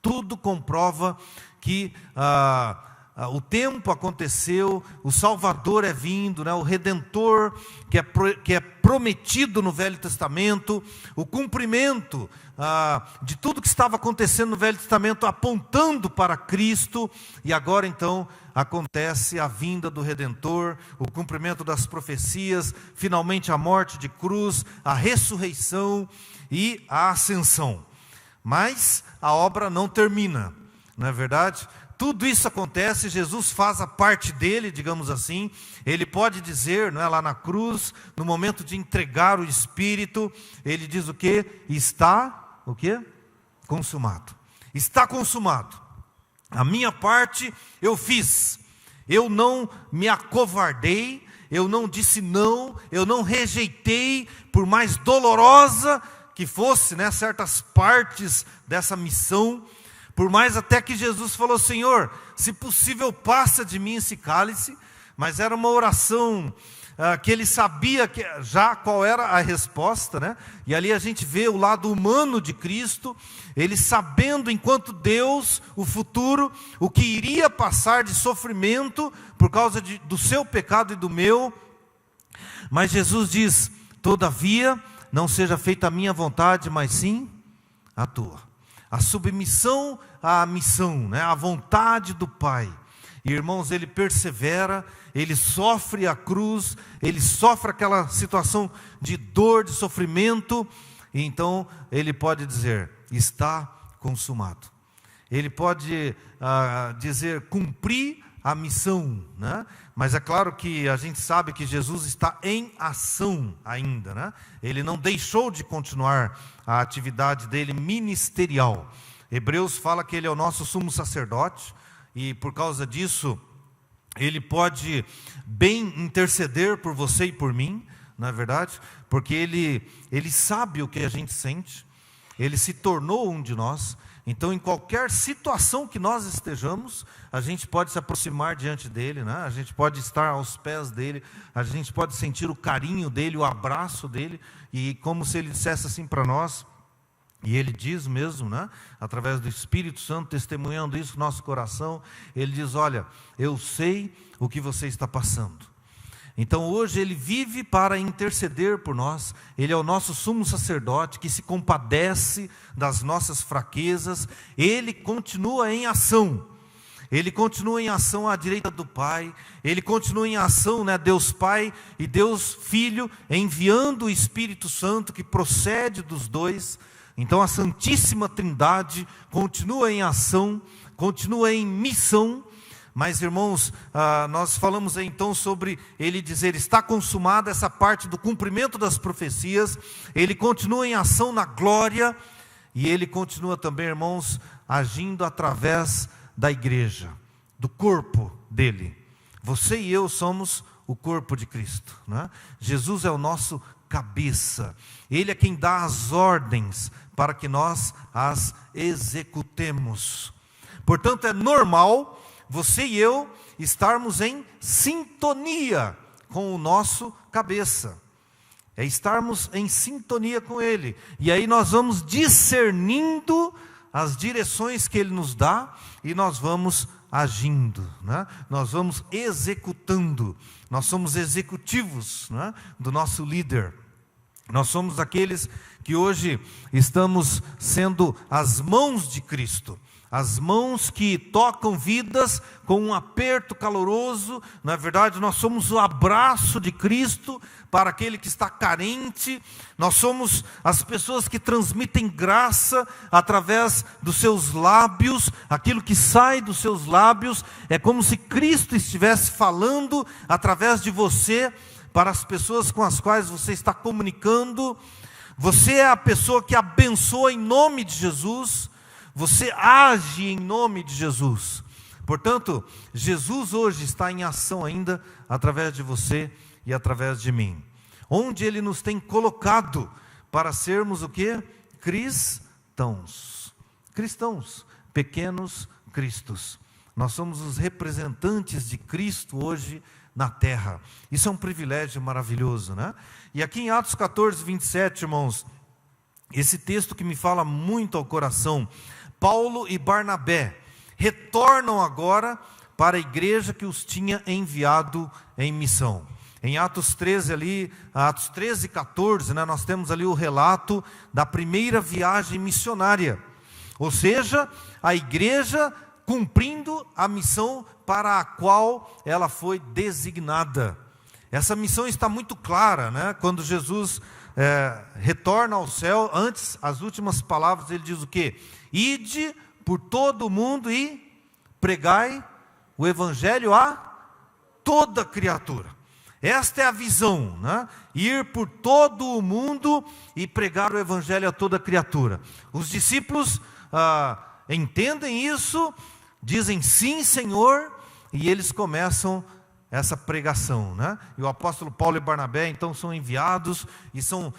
tudo comprova que o tempo aconteceu, o Salvador é vindo, né? O Redentor que é prometido no Velho Testamento, o cumprimento de tudo que estava acontecendo no Velho Testamento apontando para Cristo, e agora então acontece a vinda do Redentor, o cumprimento das profecias, finalmente a morte de cruz, a ressurreição e a ascensão. Mas a obra não termina, não é verdade? Tudo isso acontece, Jesus faz a parte dele, digamos assim. Ele pode dizer, não é, lá na cruz, no momento de entregar o Espírito, ele diz o quê? Está, o quê? Consumado. Está consumado. A minha parte eu fiz. Eu não me acovardei, eu não disse não, eu não rejeitei, por mais dolorosa que fosse, né, certas partes dessa missão. Por mais até que Jesus falou: Senhor, se possível passa de mim esse cálice. Mas era uma oração que ele sabia já qual era a resposta, né? E ali a gente vê o lado humano de Cristo, ele sabendo enquanto Deus, o futuro, o que iria passar de sofrimento por causa do seu pecado e do meu. Mas Jesus diz: todavia, não seja feita a minha vontade, mas sim a tua. a submissão à missão, né? À vontade do Pai. E, irmãos, ele persevera, ele sofre a cruz, ele sofre aquela situação de dor, de sofrimento, e então ele pode dizer: está consumado. Ele pode dizer: cumpri a missão, né? Mas é claro que a gente sabe que Jesus está em ação ainda, né? Ele não deixou de continuar a atividade dele ministerial. Hebreus fala que ele é o nosso sumo sacerdote, e por causa disso ele pode bem interceder por você e por mim, não é verdade? Porque ele sabe o que a gente sente, ele se tornou um de nós. Então, em qualquer situação que nós estejamos, a gente pode se aproximar diante dele, né? A gente pode estar aos pés dele, a gente pode sentir o carinho dele, o abraço dele, e como se ele dissesse assim para nós, e ele diz mesmo, né? Através do Espírito Santo, testemunhando isso no nosso coração, ele diz: olha, eu sei o que você está passando. Então hoje ele vive para interceder por nós, ele é o nosso sumo sacerdote que se compadece das nossas fraquezas, ele continua em ação, ele continua em ação à direita do Pai, ele continua em ação, né, Deus Pai e Deus Filho, enviando o Espírito Santo que procede dos dois. Então a Santíssima Trindade continua em ação, continua em missão. Mas, irmãos, nós falamos então sobre ele dizer: está consumada, essa parte do cumprimento das profecias. Ele continua em ação na glória, e ele continua também, irmãos, agindo através da igreja, do corpo dele. Você e eu somos o corpo de Cristo, né? Jesus é o nosso cabeça, ele é quem dá as ordens para que nós as executemos. Portanto, é normal você e eu estarmos em sintonia com o nosso cabeça, é estarmos em sintonia com ele, e aí nós vamos discernindo as direções que ele nos dá, e nós vamos agindo, né? Nós vamos executando, nós somos executivos, né, do nosso líder, nós somos aqueles que hoje estamos sendo as mãos de Cristo, as mãos que tocam vidas com um aperto caloroso. Na verdade, nós somos o abraço de Cristo para aquele que está carente. Nós somos as pessoas que transmitem graça através dos seus lábios. Aquilo que sai dos seus lábios é como se Cristo estivesse falando através de você para as pessoas com as quais você está comunicando. Você é a pessoa que abençoa em nome de Jesus. Você age em nome de Jesus. Portanto, Jesus hoje está em ação ainda através de você e através de mim. Onde Ele nos tem colocado para sermos o quê? Cristãos. Cristãos, pequenos cristos. Nós somos os representantes de Cristo hoje na terra. Isso é um privilégio maravilhoso, né? E aqui em Atos 14, 27, irmãos, esse texto que me fala muito ao coração. Paulo e Barnabé retornam agora para a igreja que os tinha enviado em missão. Em Atos 13 ali, Atos 13 e 14, né, nós temos ali o relato da primeira viagem missionária. Ou seja, a igreja cumprindo a missão para a qual ela foi designada. Essa missão está muito clara, né? Quando Jesus retorna ao céu, antes, as últimas palavras, ele diz o quê? Ide por todo o mundo e pregai o evangelho a toda criatura. Esta é a visão, né? Ir por todo o mundo e pregar o evangelho a toda criatura. Os discípulos entendem isso, dizem sim, Senhor, e eles começam essa pregação, né? E o apóstolo Paulo e Barnabé então são enviados e são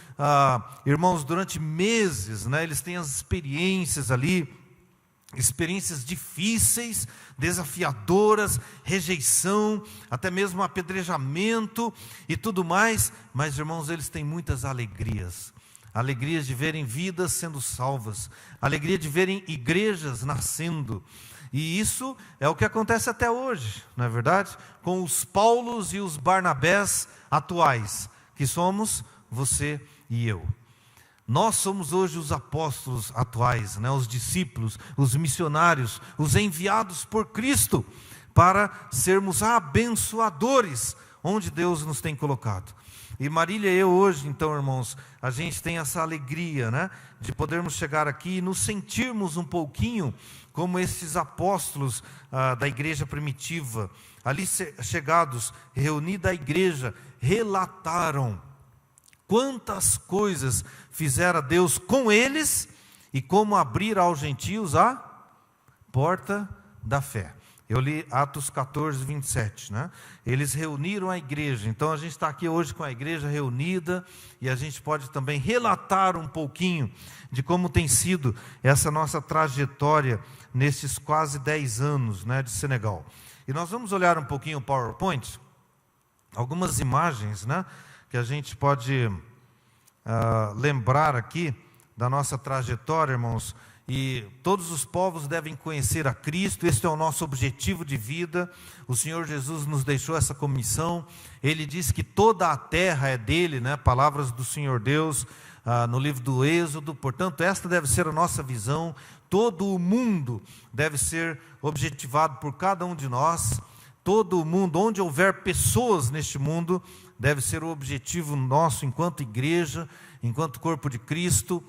irmãos durante meses, né? Eles têm as experiências ali, experiências difíceis, desafiadoras, rejeição, até mesmo apedrejamento e tudo mais, mas irmãos, eles têm muitas alegrias. Alegrias de verem vidas sendo salvas, alegria de verem igrejas nascendo. E isso é o que acontece até hoje, não é verdade? Com os Paulos e os Barnabés atuais, que somos você e eu. Nós somos hoje os apóstolos atuais, né? Os discípulos, os missionários, os enviados por Cristo para sermos abençoadores onde Deus nos tem colocado. E Marília e eu hoje, então, irmãos, a gente tem essa alegria, né, de podermos chegar aqui e nos sentirmos um pouquinho como esses apóstolos da igreja primitiva. Ali chegados, reunida a igreja, relataram quantas coisas fizera Deus com eles e como abrir aos gentios a porta da fé. Eu li Atos 14, 27, né? Eles reuniram a igreja. Então a gente está aqui hoje com a igreja reunida e a gente pode também relatar um pouquinho de como tem sido essa nossa trajetória nesses quase 10 anos, né, de Senegal. E nós vamos olhar um pouquinho o PowerPoint, algumas imagens, né, que a gente pode lembrar aqui da nossa trajetória, irmãos. E todos os povos devem conhecer a Cristo, este é o nosso objetivo de vida. O Senhor Jesus nos deixou essa comissão. Ele diz que toda a terra é dele, né? Palavras do Senhor Deus no livro do Êxodo. Portanto, esta deve ser a nossa visão. Todo o mundo deve ser objetivado por cada um de nós. Todo o mundo, onde houver pessoas neste mundo, deve ser o objetivo nosso enquanto igreja, enquanto corpo de Cristo.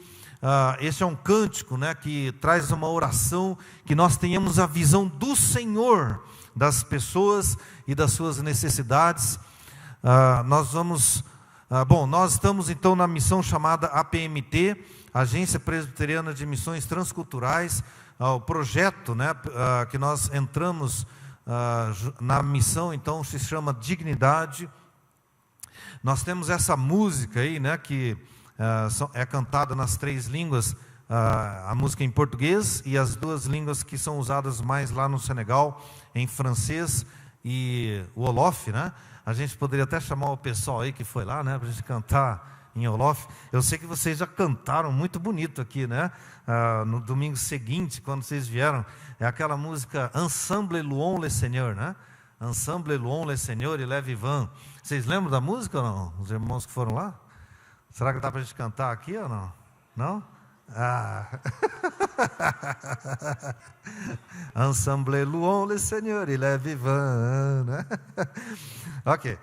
Esse é um cântico, né, que traz uma oração, que nós tenhamos a visão do Senhor, das pessoas e das suas necessidades. Nós estamos então na missão chamada APMT, Agência Presbiteriana de Missões Transculturais. O projeto, né, que nós entramos na missão, então, se chama Dignidade. Nós temos essa música aí, né, que é cantada nas 3 línguas, a música em português e as 2 línguas que são usadas mais lá no Senegal, em francês e o Wolof, né? A gente poderia até chamar o pessoal aí que foi lá, né, para a gente cantar em Wolof. Eu sei que vocês já cantaram muito bonito aqui, né? No domingo seguinte, quando vocês vieram, é aquela música Ensemble Louons le Seigneur, né? Ensemble Louons le Seigneur, il est vivant. Vocês lembram da música ou não? Os irmãos que foram lá? Será que dá para a gente cantar aqui ou não? Não? Ensemble louons le Seigneur, il est vivant, né? Ok,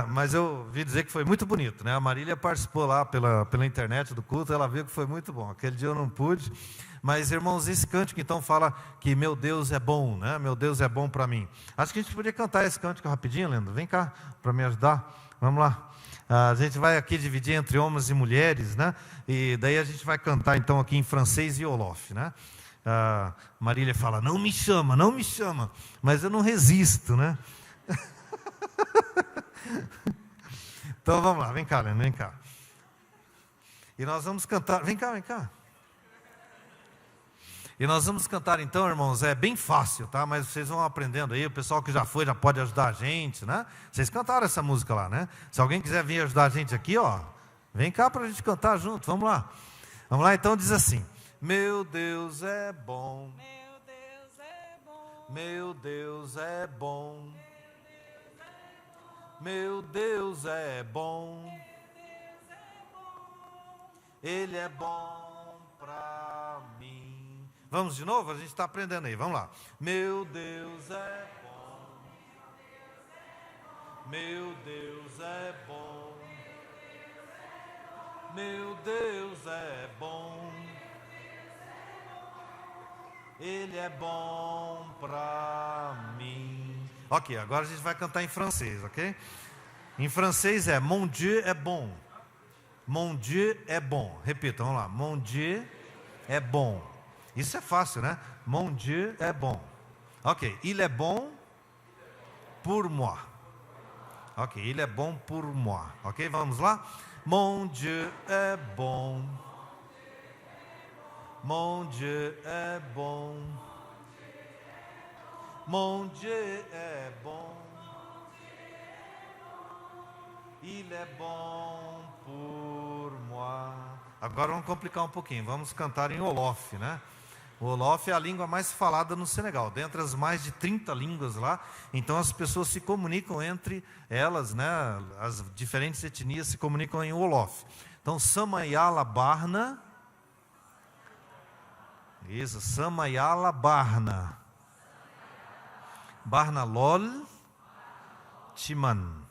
mas eu ouvi dizer que foi muito bonito, né? A Marília participou lá pela internet do culto, ela viu que foi muito bom. Aquele dia eu não pude, mas irmãos, esse cântico então fala que meu Deus é bom, né? Meu Deus é bom para mim. Acho que a gente podia cantar esse cântico rapidinho, Leandro. Vem cá para me ajudar. Vamos lá. A gente vai aqui dividir entre homens e mulheres, né? E daí a gente vai cantar então aqui em francês e Wolof, né? Marília fala, não me chama, mas eu não resisto, né? Então vamos lá, vem cá, Leandro, vem cá. E nós vamos cantar, vem cá. E nós vamos cantar então, irmãos, é bem fácil, tá? Mas vocês vão aprendendo aí, o pessoal que já foi já pode ajudar a gente, né? Vocês cantaram essa música lá, né? Se alguém quiser vir ajudar a gente aqui, ó, vem cá para a gente cantar junto, vamos lá. Vamos lá, então diz assim: meu Deus é bom, meu Deus é bom, meu Deus é bom, meu Deus é bom, Ele é bom para mim. Vamos de novo? A gente está aprendendo aí, vamos lá. Meu Deus é bom, meu Deus é bom, meu Deus é bom, Ele é bom para mim. Ok, agora a gente vai cantar em francês, ok? Em francês é Mon Dieu é bom, Mon Dieu é bom. Repita, vamos lá. Mon Dieu é bom. Isso é fácil, né? Mon Dieu é bom. Ok, il est bon pour moi. Ok, il est bon pour moi. Ok, vamos lá? Mon Dieu é bom. Mon Dieu é bom. Mon Dieu é bom. Il est bon pour moi. Agora vamos complicar um pouquinho. Vamos cantar em Wolof, né? O Wolof é a língua mais falada no Senegal, dentre as mais de 30 línguas lá. Então as pessoas se comunicam entre elas, né? As diferentes etnias se comunicam em Wolof. Então, Samayala Barna. Isso, Samayala Barna. Barna Lol Timan.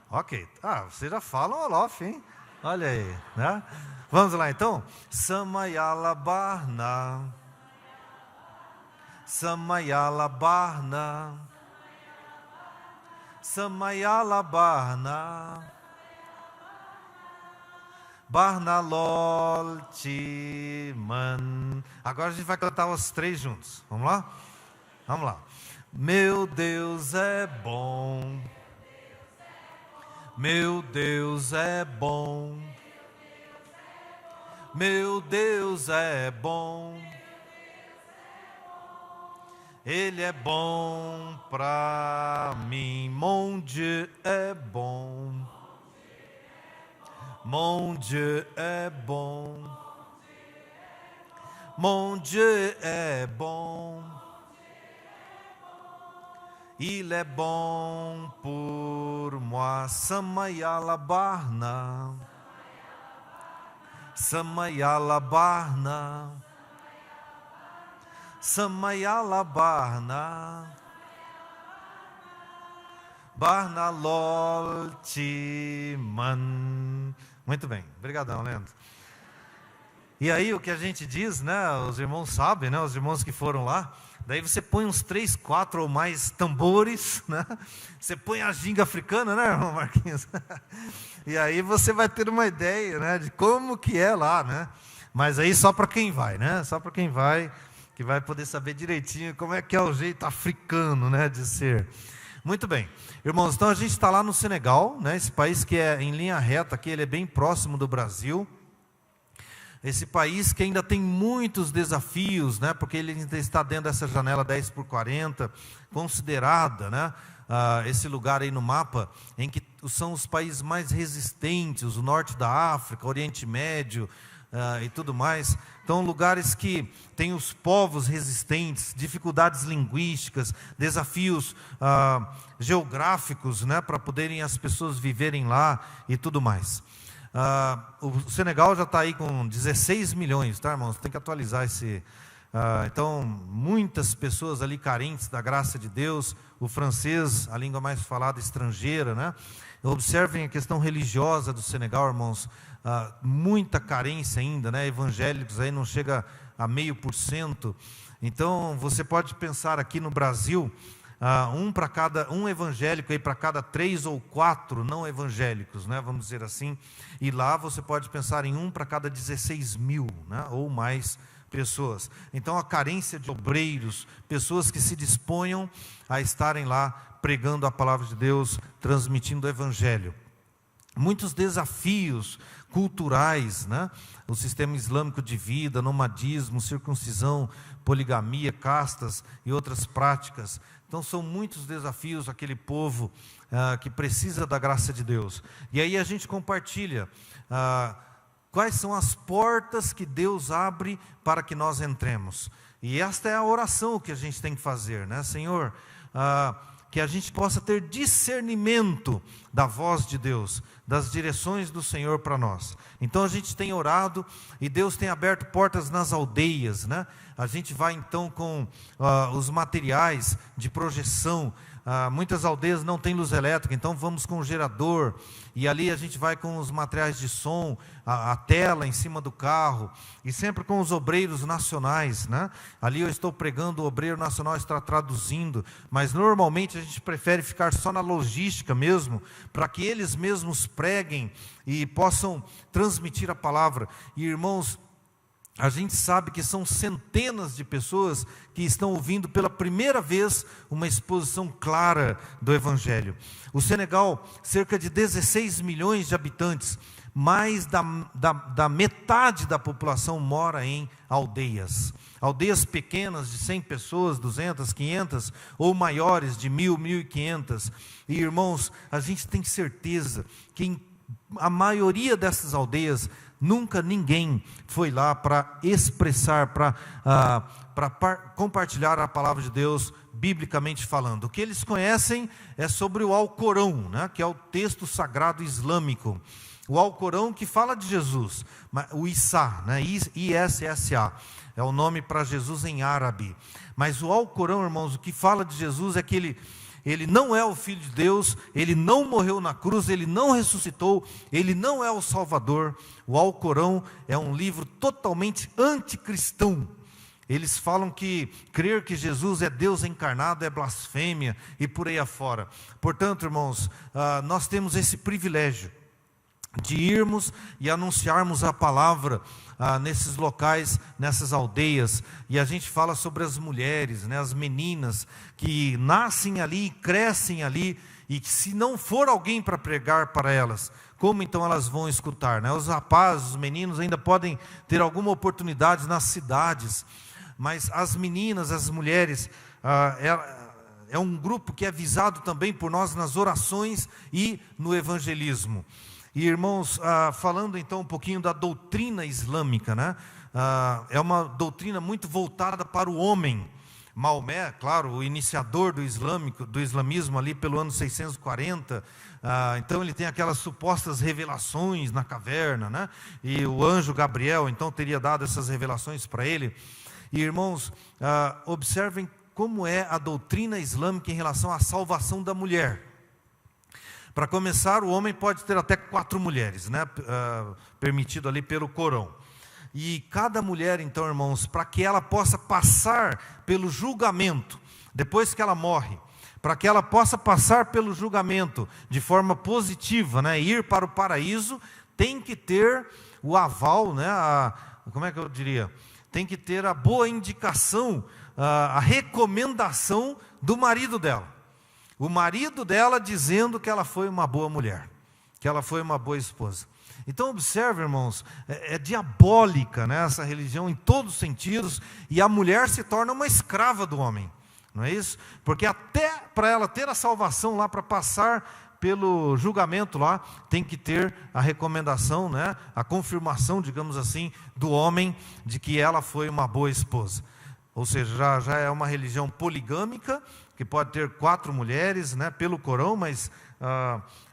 Ok. Vocês já falam Olof, hein? Olha aí, né? Vamos lá então. Samayala Barna. Samayala Barna. Samayala Barna. Barna Lol Timan. Agora a gente vai cantar os 3 juntos. Vamos lá? Vamos lá. Meu Deus é bom. Meu Deus é bom. Meu Deus é bom. Ele é bom pra mim. Mon Dieu é bom. Mon Dieu é bom. Mon Dieu é bom. Il est bon pour moi. Samayala Barna. Samayala Barna. Samayala Barna. Barna Lol Timan. Muito bem, obrigadão, Leandro. E aí o que a gente diz, né? Os irmãos sabem, né? Os irmãos que foram lá. Daí você põe uns 3, 4 ou mais tambores, né? Você põe a ginga africana, né, irmão Marquinhos? E aí você vai ter uma ideia, né, de como que é lá, né? Mas aí só para quem vai, né? Só para quem vai, que vai poder saber direitinho como é que é o jeito africano, né, de ser. Muito bem, irmãos, então a gente está lá no Senegal, né? Esse país que é em linha reta aqui, ele é bem próximo do Brasil. Esse país que ainda tem muitos desafios, né? Porque ele ainda está dentro dessa janela 10x40, considerada, né? Esse lugar aí no mapa, em que são os países mais resistentes, o norte da África, o Oriente Médio e tudo mais. Então, lugares que têm os povos resistentes, dificuldades linguísticas, desafios geográficos, né? Para poderem as pessoas viverem lá e tudo mais. O Senegal já está aí com 16 milhões, tá, irmãos? Tem que atualizar esse. Então, muitas pessoas ali carentes da graça de Deus. O francês, a língua mais falada estrangeira, né? Observem a questão religiosa do Senegal, irmãos. Muita carência ainda, né? Evangélicos aí não chega a 0,5%. Então, você pode pensar aqui no Brasil. Um evangélico aí para cada 3 ou 4 não evangélicos, né? Vamos dizer assim. E lá você pode pensar em 1 para cada 16 mil, né? Ou mais pessoas. Então a carência de obreiros, pessoas que se disponham a estarem lá pregando a palavra de Deus, transmitindo o evangelho. Muitos desafios culturais, né? O sistema islâmico de vida, nomadismo, circuncisão, poligamia, castas e outras práticas. Então são muitos desafios aquele povo que precisa da graça de Deus. E aí a gente compartilha quais são as portas que Deus abre para que nós entremos. E esta é a oração que a gente tem que fazer, né? Senhor, que a gente possa ter discernimento da voz de Deus, das direções do Senhor para nós. Então a gente tem orado e Deus tem aberto portas nas aldeias, né? A gente vai então com os materiais de projeção. Muitas aldeias não têm luz elétrica, então vamos com o gerador, e ali a gente vai com os materiais de som, a tela em cima do carro, e sempre com os obreiros nacionais, né? Ali eu estou pregando, o obreiro nacional está traduzindo, mas normalmente a gente prefere ficar só na logística mesmo, para que eles mesmos preguem e possam transmitir a palavra. E irmãos, a gente sabe que são centenas de pessoas que estão ouvindo pela primeira vez uma exposição clara do Evangelho. O Senegal, cerca de 16 milhões de habitantes, mais da metade da população mora em aldeias. Aldeias pequenas de 100 pessoas, 200, 500, ou maiores de 1.000, 1.500. E irmãos, a gente tem certeza que a maioria dessas aldeias, nunca ninguém foi lá para expressar, para compartilhar a palavra de Deus, biblicamente falando. O que eles conhecem é sobre o Alcorão, né, que é o texto sagrado islâmico. o Alcorão que fala de Jesus, o Issa, né? ISSA, é o nome para Jesus em árabe. Mas o Alcorão, irmãos, o que fala de Jesus é que ele não é o Filho de Deus, ele não morreu na cruz, ele não ressuscitou, ele não é o Salvador. O Alcorão é um livro totalmente anticristão. Eles falam que crer que Jesus é Deus encarnado é blasfêmia e por aí afora. Portanto, irmãos, nós temos esse privilégio de irmos e anunciarmos a palavra nesses locais, nessas aldeias. E a gente fala sobre as mulheres, né, as meninas que nascem ali, crescem ali, e que se não for alguém para pregar para elas, como então elas vão escutar, né? Os rapazes, os meninos ainda podem ter alguma oportunidade nas cidades, mas as meninas, as mulheres, é um grupo que é visado também por nós nas orações e no evangelismo. E irmãos, falando então um pouquinho da doutrina islâmica, né? É uma doutrina muito voltada para o homem. Maomé, claro, o iniciador do islamismo ali pelo ano 640, então ele tem aquelas supostas revelações na caverna, né? E o anjo Gabriel então teria dado essas revelações para ele. E irmãos, observem como é a doutrina islâmica em relação à salvação da mulher. Para começar, o homem pode ter até 4 mulheres, né? Permitido ali pelo Corão. E cada mulher, então, irmãos, para que ela possa passar pelo julgamento, depois que ela morre, para que ela possa passar pelo julgamento de forma positiva, né? Ir para o paraíso, tem que ter o aval, né? Como é que eu diria? Tem que ter a boa indicação, a recomendação do marido dela. O marido dela dizendo que ela foi uma boa mulher, que ela foi uma boa esposa. Então observe, irmãos, é diabólica, né, essa religião em todos os sentidos, e a mulher se torna uma escrava do homem, não é isso? Porque até para ela ter a salvação lá, para passar pelo julgamento lá, tem que ter a recomendação, né, a confirmação, digamos assim, do homem de que ela foi uma boa esposa. Ou seja, já é uma religião poligâmica, que pode ter 4 mulheres, né, pelo Corão, mas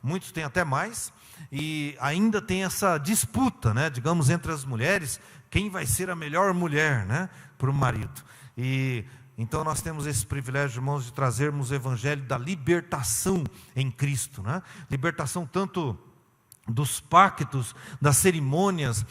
muitos têm até mais. E ainda tem essa disputa, né, digamos, entre as mulheres, quem vai ser a melhor mulher, né, para o marido. E então nós temos esse privilégio, irmãos, de trazermos o evangelho da libertação em Cristo, né? Libertação tanto dos pactos, das cerimônias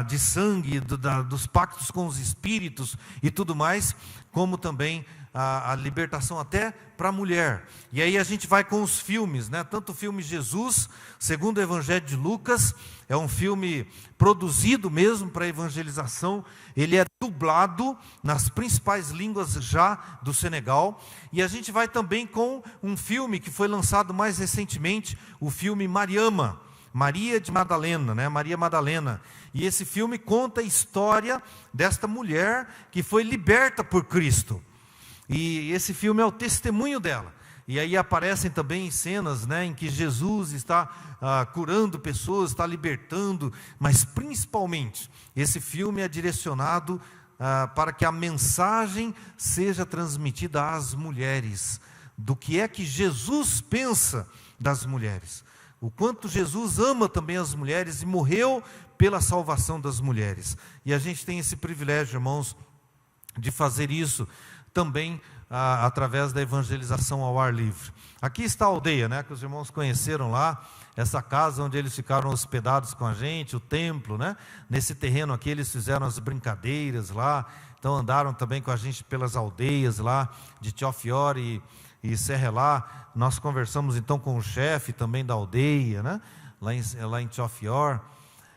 de sangue, dos pactos com os espíritos e tudo mais, como também a libertação até para a mulher. E aí a gente vai com os filmes, né? Tanto o filme Jesus, segundo o Evangelho de Lucas, é um filme produzido mesmo para evangelização. Ele é dublado nas principais línguas já do Senegal. E a gente vai também com um filme que foi lançado mais recentemente, o filme Mariama, Maria de Madalena, né? Maria Madalena. E esse filme conta a história desta mulher que foi liberta por Cristo. E esse filme é o testemunho dela. E aí aparecem também cenas, né, em que Jesus está curando pessoas, está libertando, mas principalmente esse filme é direcionado para que a mensagem seja transmitida às mulheres, do que é que Jesus pensa das mulheres, o quanto Jesus ama também as mulheres e morreu pela salvação das mulheres. E a gente tem esse privilégio, irmãos, de fazer isso também através da evangelização ao ar livre. Aqui está a aldeia, né, que os irmãos conheceram lá, essa casa onde eles ficaram hospedados com a gente, o templo, né? Nesse terreno aqui eles fizeram as brincadeiras lá, então andaram também com a gente pelas aldeias lá de Tiofiore e Serrelá. Nós conversamos então com o chefe também da aldeia, né? Lá em Tiofiore.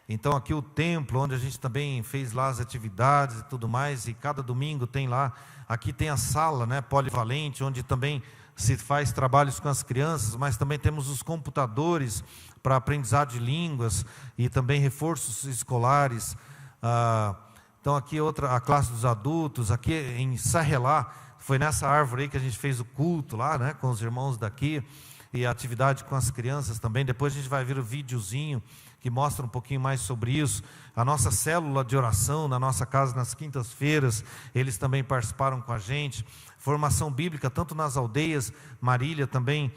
Então aqui o templo, onde a gente também fez lá as atividades e tudo mais, e cada domingo tem lá, aqui tem a sala, né, polivalente, onde também se faz trabalhos com as crianças, mas também temos os computadores para aprendizado de línguas e também reforços escolares. Então aqui a classe dos adultos, aqui em Serrelá, foi nessa árvore aí que a gente fez o culto lá, né, com os irmãos daqui, e a atividade com as crianças também. Depois a gente vai ver o videozinho que mostra um pouquinho mais sobre isso. A nossa célula de oração na nossa casa nas quintas-feiras, eles também participaram com a gente. Formação bíblica, tanto nas aldeias, Marília também,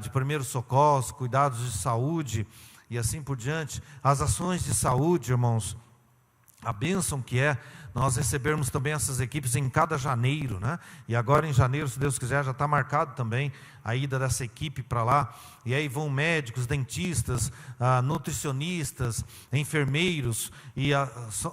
de primeiros socorros, cuidados de saúde, e assim por diante. As ações de saúde, irmãos, a bênção que é nós recebermos também essas equipes em cada janeiro, né? E agora em janeiro, se Deus quiser, já está marcado também a ida dessa equipe para lá. E aí vão médicos, dentistas, nutricionistas, enfermeiros, e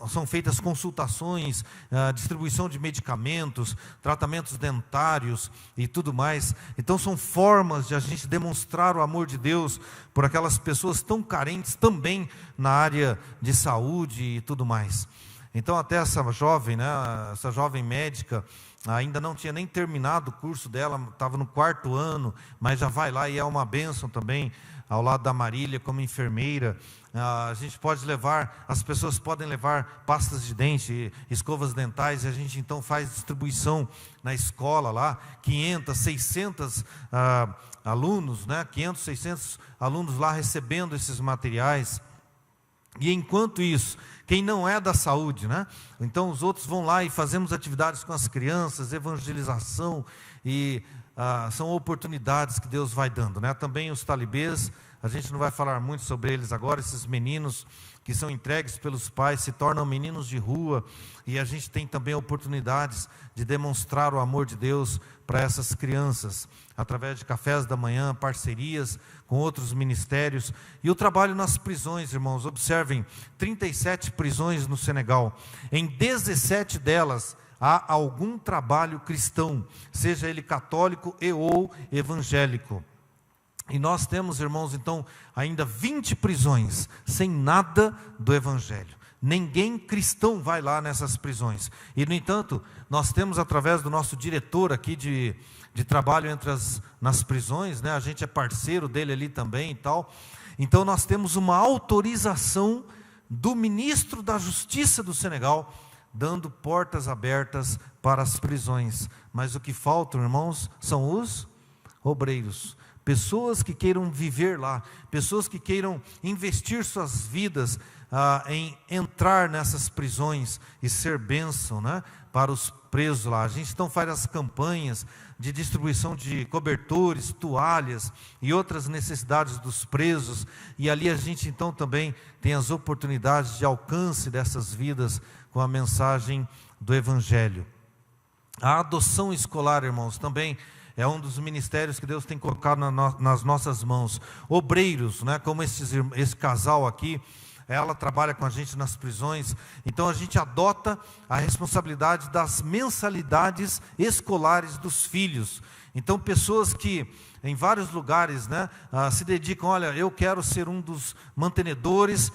são feitas consultações, distribuição de medicamentos, tratamentos dentários e tudo mais. Então são formas de a gente demonstrar o amor de Deus por aquelas pessoas tão carentes também na área de saúde e tudo mais. Então até essa jovem, né, essa jovem médica, ainda não tinha nem terminado o curso dela, estava no 4º ano, mas já vai lá e é uma bênção também, ao lado da Marília como enfermeira. A gente pode levar, as pessoas podem levar pastas de dente, escovas dentais, e a gente então faz distribuição na escola lá, 500, 600 alunos, né, 500, 600 alunos lá recebendo esses materiais. E enquanto isso, quem não é da saúde, né? Então os outros vão lá e fazemos atividades com as crianças, evangelização, e são oportunidades que Deus vai dando, né? Também os talibês, a gente não vai falar muito sobre eles agora, esses meninos que são entregues pelos pais, se tornam meninos de rua, e a gente tem também oportunidades de demonstrar o amor de Deus para essas crianças, através de cafés da manhã, parcerias com outros ministérios, e o trabalho nas prisões, irmãos. Observem, 37 prisões no Senegal, em 17 delas há algum trabalho cristão, seja ele católico e ou evangélico. E nós temos, irmãos, então, ainda 20 prisões, sem nada do evangelho. Ninguém cristão vai lá nessas prisões. E, no entanto, nós temos, através do nosso diretor aqui de trabalho nas prisões, né? A gente é parceiro dele ali também e tal. Então, nós temos uma autorização do ministro da Justiça do Senegal, dando portas abertas para as prisões. Mas o que faltam, irmãos, são os obreiros. Pessoas que queiram viver lá, pessoas que queiram investir suas vidas em entrar nessas prisões e ser bênção, né, para os presos lá. A gente então faz as campanhas de distribuição de cobertores, toalhas e outras necessidades dos presos, e ali a gente então também tem as oportunidades de alcance dessas vidas com a mensagem do Evangelho. A adoção escolar, irmãos, também é um dos ministérios que Deus tem colocado nas nossas mãos. Obreiros, né, como esse casal aqui, ela trabalha com a gente nas prisões, então a gente adota a responsabilidade das mensalidades escolares dos filhos. Então pessoas que em vários lugares, né, se dedicam, olha, eu quero ser um dos mantenedores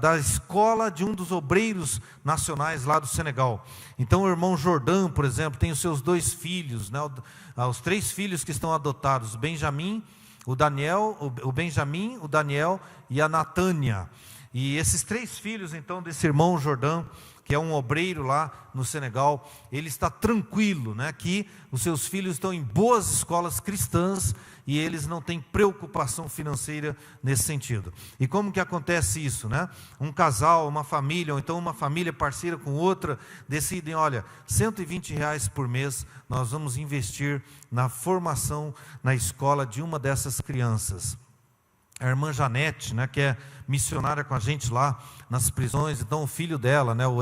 da escola de um dos obreiros nacionais lá do Senegal. Então o irmão Jordão, por exemplo, tem os seus 2 filhos, né, os 3 filhos que estão adotados, o Benjamin, o Daniel e a Natânia. E esses 3 filhos, então, desse irmão Jordão, que é um obreiro lá no Senegal, ele está tranquilo, né, que os seus filhos estão em boas escolas cristãs e eles não têm preocupação financeira nesse sentido. E como que acontece isso, né? Um casal, uma família, ou então uma família parceira com outra, decidem, olha, R$120 por mês, nós vamos investir na formação na escola de uma dessas crianças. A irmã Janete, né, que é missionária com a gente lá nas prisões, então o filho dela, né, o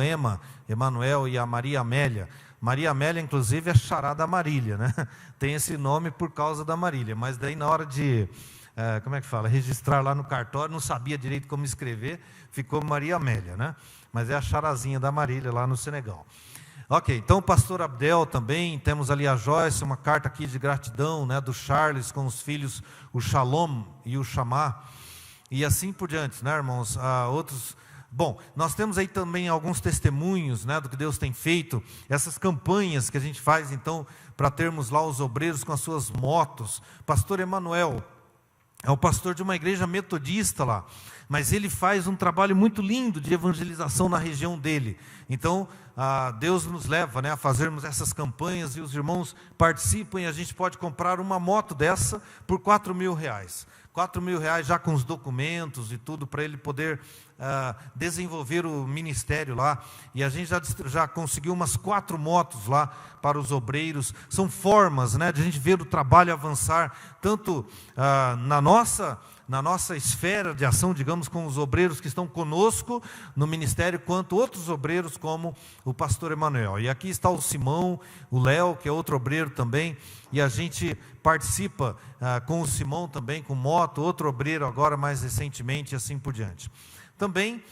Emanuel e a Maria Amélia. Maria Amélia, inclusive, é xará da Marília, né? Tem esse nome por causa da Marília, mas daí na hora de, registrar lá no cartório, não sabia direito como escrever, ficou Maria Amélia, né? Mas é a charazinha da Marília lá no Senegal. Ok, então o pastor Abdel também, temos ali a Joyce, uma carta aqui de gratidão, né, do Charles com os filhos, o Shalom e o Shamá, e assim por diante, né, irmãos, outros. Bom, nós temos aí também alguns testemunhos, né, do que Deus tem feito, essas campanhas que a gente faz então, para termos lá os obreiros com as suas motos. Pastor Emanuel é o pastor de uma igreja metodista lá, mas ele faz um trabalho muito lindo de evangelização na região dele. Então, Deus nos leva, né, a fazermos essas campanhas, e os irmãos participam, e a gente pode comprar uma moto dessa por R$4.000. R$4.000 já com os documentos e tudo, para ele poder desenvolver o ministério lá. E a gente já conseguiu umas 4 motos lá para os obreiros. São formas, né, de a gente ver o trabalho avançar, tanto na nossa na nossa esfera de ação, digamos, com os obreiros que estão conosco no ministério, quanto outros obreiros como o pastor Emanuel. E aqui está o Simão, o Léo, que é outro obreiro também, e a gente participa com o Simão também, com o Moto, outro obreiro agora mais recentemente, e assim por diante. Também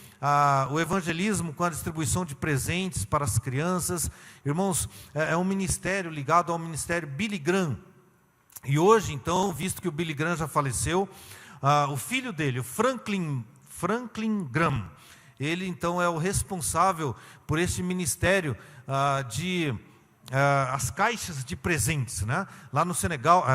o evangelismo com a distribuição de presentes para as crianças. Irmãos, é um ministério ligado ao ministério Billy Graham. E hoje, então, visto que o Billy Graham já faleceu, o filho dele, o Franklin Graham, ele então é o responsável por este ministério as caixas de presentes, né? Lá no Senegal,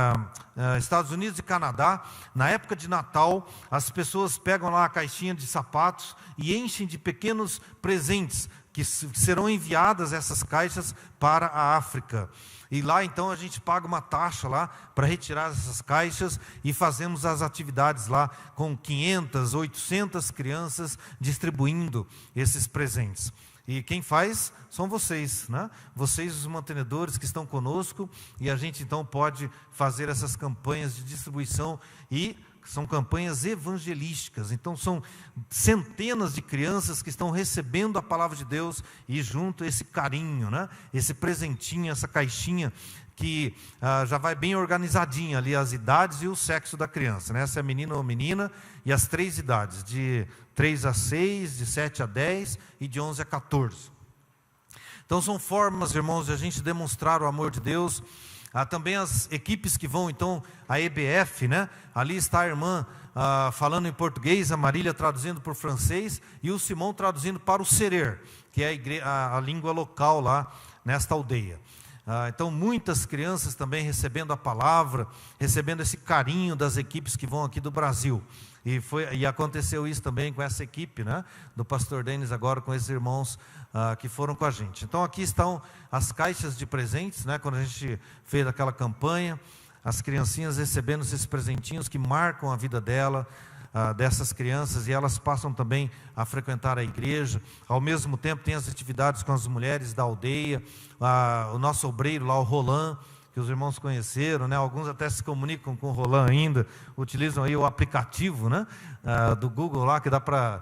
Estados Unidos e Canadá, na época de Natal, as pessoas pegam lá a caixinha de sapatos e enchem de pequenos presentes, que serão enviadas essas caixas para a África. E lá então a gente paga uma taxa lá para retirar essas caixas e fazemos as atividades lá com 500, 800 crianças distribuindo esses presentes. E quem faz são vocês, né? Vocês, os mantenedores que estão conosco, e a gente então pode fazer essas campanhas de distribuição, e são campanhas evangelísticas. Então são centenas de crianças que estão recebendo a palavra de Deus, e junto esse carinho, né? Esse presentinho, essa caixinha que já vai bem organizadinha ali, as idades e o sexo da criança, né? Essa é menina ou menina, e as 3 idades, de 3 a 6, de 7 a 10 e de 11 a 14. Então são formas, irmãos, de a gente demonstrar o amor de Deus. Há também as equipes que vão, então, a EBF, né? Ali está a irmã falando em português, a Marília traduzindo para o francês, e o Simão traduzindo para o Serer, que é a língua local lá nesta aldeia. Então muitas crianças também recebendo a palavra, recebendo esse carinho das equipes que vão aqui do Brasil. E aconteceu isso também com essa equipe, né, do pastor Denis, agora com esses irmãos que foram com a gente. Então aqui estão as caixas de presentes, né, quando a gente fez aquela campanha, as criancinhas recebendo esses presentinhos que marcam a vida dessas crianças, e elas passam também a frequentar a igreja. Ao mesmo tempo tem as atividades com as mulheres da aldeia, o nosso obreiro lá, o Roland, que os irmãos conheceram, né? Alguns até se comunicam com o Roland ainda, utilizam aí o aplicativo, né? Do Google lá, que dá para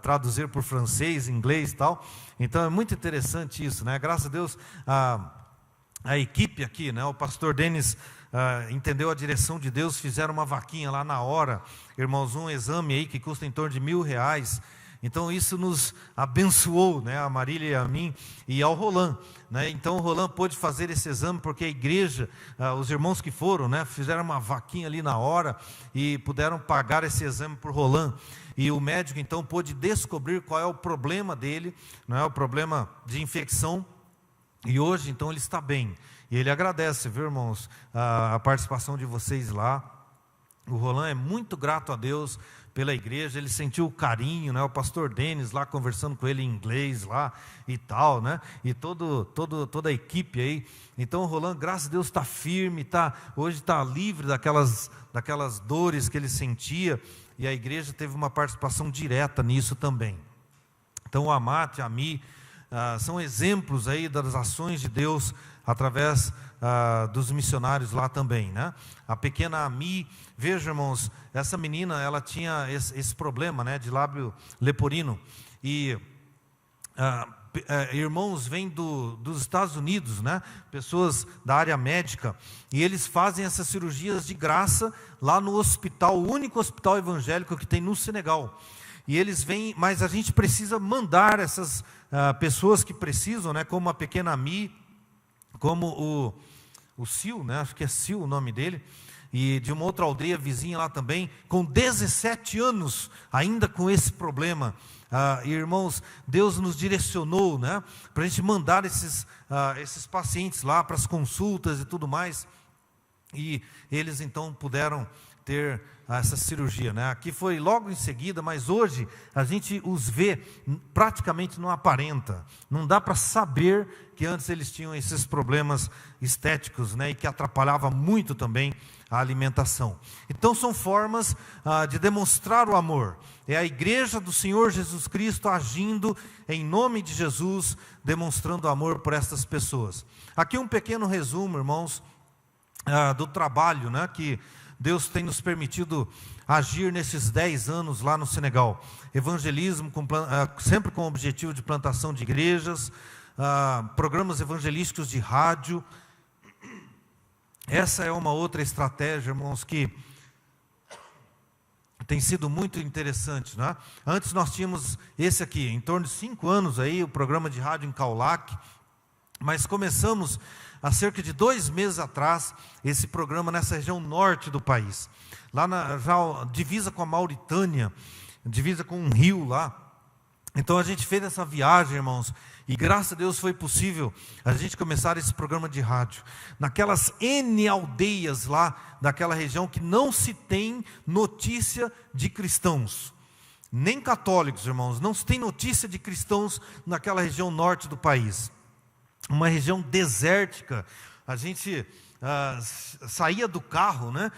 traduzir por francês, inglês e tal. Então é muito interessante isso, né? Graças a Deus a equipe aqui, né? O pastor Denis entendeu a direção de Deus, fizeram uma vaquinha lá na hora, irmãos, um exame aí que custa em torno de R$1.000. Então isso nos abençoou, né, a Marília e a mim, e ao Roland, né? Então o Roland pôde fazer esse exame porque a igreja, os irmãos que foram, né, fizeram uma vaquinha ali na hora e puderam pagar esse exame para o Roland. E o médico então pôde descobrir qual é o problema dele, não é, o problema de infecção, e hoje então ele está bem. E ele agradece, viu, irmãos, a participação de vocês lá. O Roland é muito grato a Deus pela igreja, ele sentiu o carinho, né? O pastor Denis lá conversando com ele em inglês lá e tal, né? E toda a equipe aí. Então o Roland, graças a Deus, está firme, hoje está livre daquelas dores que ele sentia, e a igreja teve uma participação direta nisso também. Então o Amat e a Mi são exemplos aí das ações de Deus através dos missionários lá também, né? A pequena Ami, veja, irmãos, essa menina, ela tinha esse problema, né, de lábio leporino, e irmãos vêm dos Estados Unidos, né, pessoas da área médica, e eles fazem essas cirurgias de graça lá no hospital, o único hospital evangélico que tem no Senegal. E eles vêm, mas a gente precisa mandar essas pessoas que precisam, né, como a pequena Ami, como o Sil, né, acho que é Sil o nome dele, e de uma outra aldeia vizinha lá também, com 17 anos, ainda com esse problema. Irmãos, Deus nos direcionou, né, para a gente mandar esses pacientes lá para as consultas e tudo mais, e eles então puderam ter essa cirurgia, né? Aqui foi logo em seguida, mas hoje a gente os vê, praticamente não aparenta, não dá para saber que antes eles tinham esses problemas estéticos, né? E que atrapalhava muito também a alimentação. Então são formas de demonstrar o amor, é a igreja do Senhor Jesus Cristo agindo em nome de Jesus, demonstrando amor por essas pessoas. Aqui um pequeno resumo, irmãos, do trabalho, né, que Deus tem nos permitido agir nesses 10 anos lá no Senegal. Evangelismo, sempre com o objetivo de plantação de igrejas, programas evangelísticos de rádio. Essa é uma outra estratégia, irmãos, que tem sido muito interessante, né? Antes nós tínhamos esse aqui, em torno de 5 anos aí, o programa de rádio em Kaolack, mas começamos há cerca de 2 meses atrás, esse programa nessa região norte do país, lá já divisa com a Mauritânia, divisa com um rio lá. Então a gente fez essa viagem, irmãos, e graças a Deus foi possível a gente começar esse programa de rádio, naquelas N aldeias lá, daquela região que não se tem notícia de cristãos, nem católicos, irmãos, não se tem notícia de cristãos naquela região norte do país, uma região desértica. A gente saía do carro, né?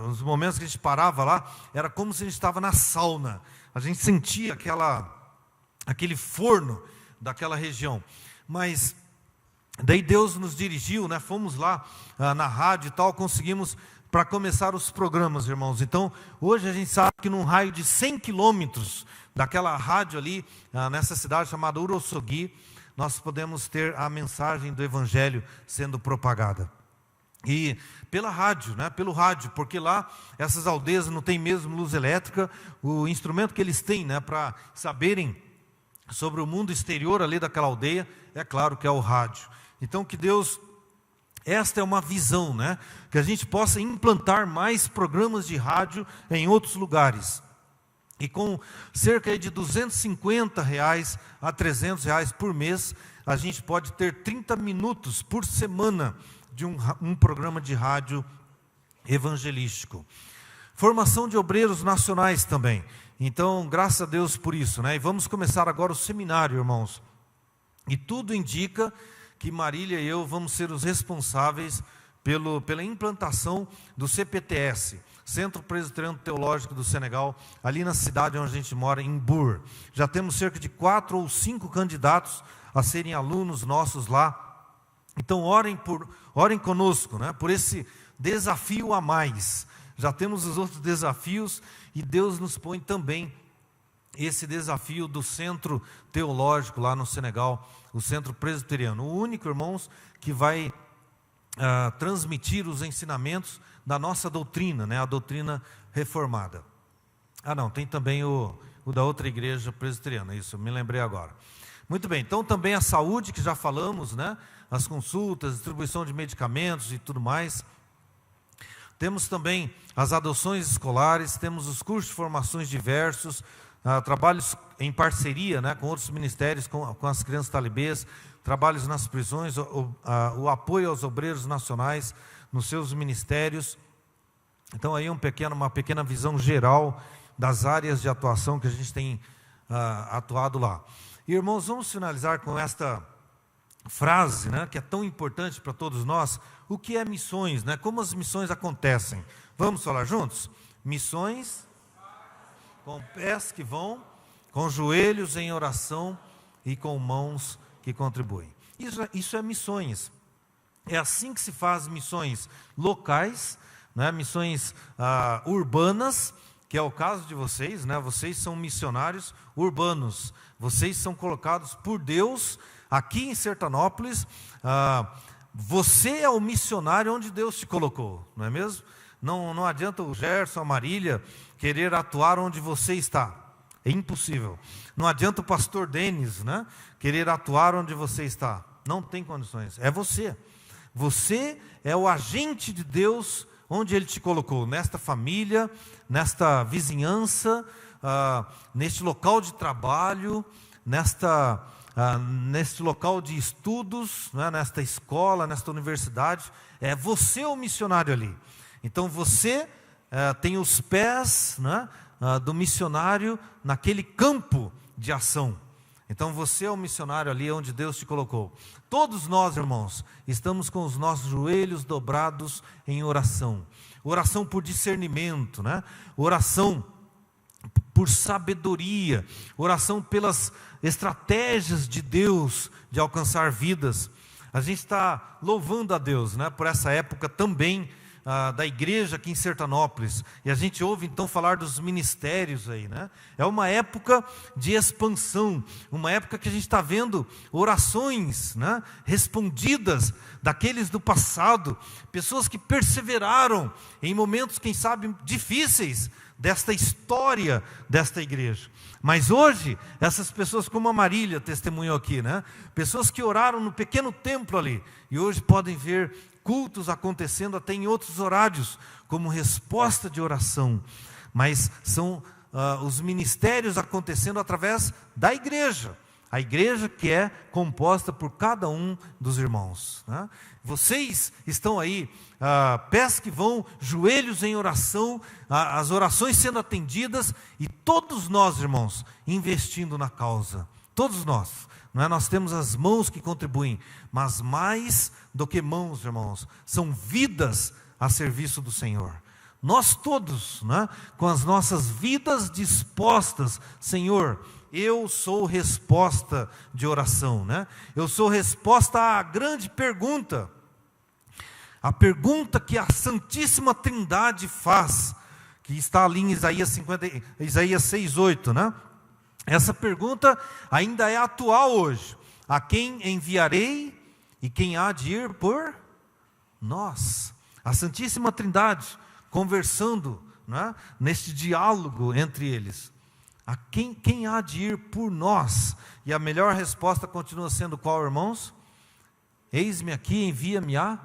Os momentos que a gente parava lá, era como se a gente estava na sauna, a gente sentia aquele forno daquela região. Mas daí Deus nos dirigiu, né? Fomos lá na rádio e tal, conseguimos para começar os programas, irmãos. Então hoje a gente sabe que num raio de 100 quilômetros daquela rádio ali, nessa cidade chamada Ourossogui, nós podemos ter a mensagem do Evangelho sendo propagada. E pela rádio, né? Pelo rádio, porque lá essas aldeias não têm mesmo luz elétrica. O instrumento que eles têm, né, para saberem sobre o mundo exterior ali daquela aldeia, é claro que é o rádio. Então que Deus, esta é uma visão, né? Que a gente possa implantar mais programas de rádio em outros lugares. E com cerca de R$250 a R$300 por mês, a gente pode ter 30 minutos por semana de um programa de rádio evangelístico. Formação de obreiros nacionais também. Então, graças a Deus por isso, né? E vamos começar agora o seminário, irmãos. E tudo indica que Marília e eu vamos ser os responsáveis pela implantação do CPTS, Centro Presbiteriano Teológico do Senegal, ali na cidade onde a gente mora, em Bur. Já temos cerca de 4 ou 5 candidatos a serem alunos nossos lá. Então orem conosco, né? Por esse desafio a mais. Já temos os outros desafios e Deus nos põe também esse desafio do Centro Teológico lá no Senegal, o Centro Presbiteriano. O único, irmãos, que vai transmitir os ensinamentos da nossa doutrina, né? A doutrina reformada. Não, tem também o da outra igreja presbiteriana, isso, me lembrei agora. Muito bem, então também a saúde, que já falamos, né? As consultas, distribuição de medicamentos e tudo mais. Temos também as adoções escolares, temos os cursos de formações diversos, trabalhos em parceria, né, com outros ministérios, com as crianças talibês, trabalhos nas prisões, o apoio aos obreiros nacionais nos seus ministérios. Então aí uma pequena visão geral das áreas de atuação que a gente tem atuado lá. E, irmãos, vamos finalizar com esta frase, né, que é tão importante para todos nós. O que é missões, né? Como as missões acontecem? Vamos falar juntos? Missões com pés que vão, com joelhos em oração e com mãos que contribuem. Isso é missões. É assim que se faz missões locais, né? Missões urbanas, que é o caso de vocês, né? Vocês são missionários urbanos. Vocês são colocados por Deus aqui em Sertanópolis. Você é o missionário onde Deus te colocou, não é mesmo? Não adianta o Gerson, a Marília querer atuar onde você está. É impossível. Não adianta o pastor Denis, né, querer atuar onde você está. Não tem condições. É você. Você é o agente de Deus onde Ele te colocou. Nesta família, nesta vizinhança, neste local de trabalho, neste local de estudos, né, nesta escola, nesta universidade. É você o missionário ali. Então você tem os pés, né, do missionário naquele campo de ação. Então você é o missionário ali onde Deus te colocou. Todos nós, irmãos, estamos com os nossos joelhos dobrados em oração. Oração por discernimento, né? Oração por sabedoria, oração pelas estratégias de Deus de alcançar vidas. A gente está louvando a Deus, né, por essa época também da igreja aqui em Sertanópolis, e a gente ouve então falar dos ministérios aí, né? É uma época de expansão, uma época que a gente está vendo orações, né, respondidas daqueles do passado, pessoas que perseveraram em momentos, quem sabe, difíceis desta história desta igreja. Mas hoje, essas pessoas, como a Marília testemunhou aqui, né? Pessoas que oraram no pequeno templo ali, e hoje podem ver cultos acontecendo até em outros horários, como resposta de oração. Mas são os ministérios acontecendo através da igreja. A igreja que é composta por cada um dos irmãos, né? Vocês estão aí, pés que vão, joelhos em oração, as orações sendo atendidas, e todos nós, irmãos, investindo na causa. Todos nós, não é? Nós temos as mãos que contribuem, mas mais do que mãos, irmãos, são vidas a serviço do Senhor. Nós todos, né, com as nossas vidas dispostas, Senhor, eu sou resposta de oração, né? Eu sou resposta à grande pergunta, a pergunta que a Santíssima Trindade faz, que está ali em Isaías 6:8, né? Essa pergunta ainda é atual hoje. A quem enviarei e quem há de ir por nós? A Santíssima Trindade conversando, né, neste diálogo entre eles. A quem há de ir por nós? E a melhor resposta continua sendo qual, irmãos? Eis-me aqui, envia-me a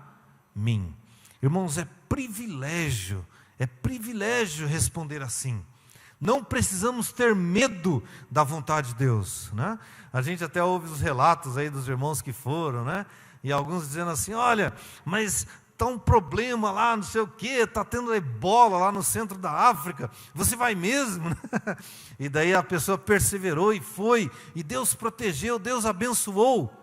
mim. Irmãos, é privilégio responder assim. Não precisamos ter medo da vontade de Deus, né? A gente até ouve os relatos aí dos irmãos que foram, né? E alguns dizendo assim, olha, mas está um problema lá, não sei o quê, está tendo ebola lá no centro da África, você vai mesmo? E daí a pessoa perseverou e foi, e Deus protegeu, Deus abençoou.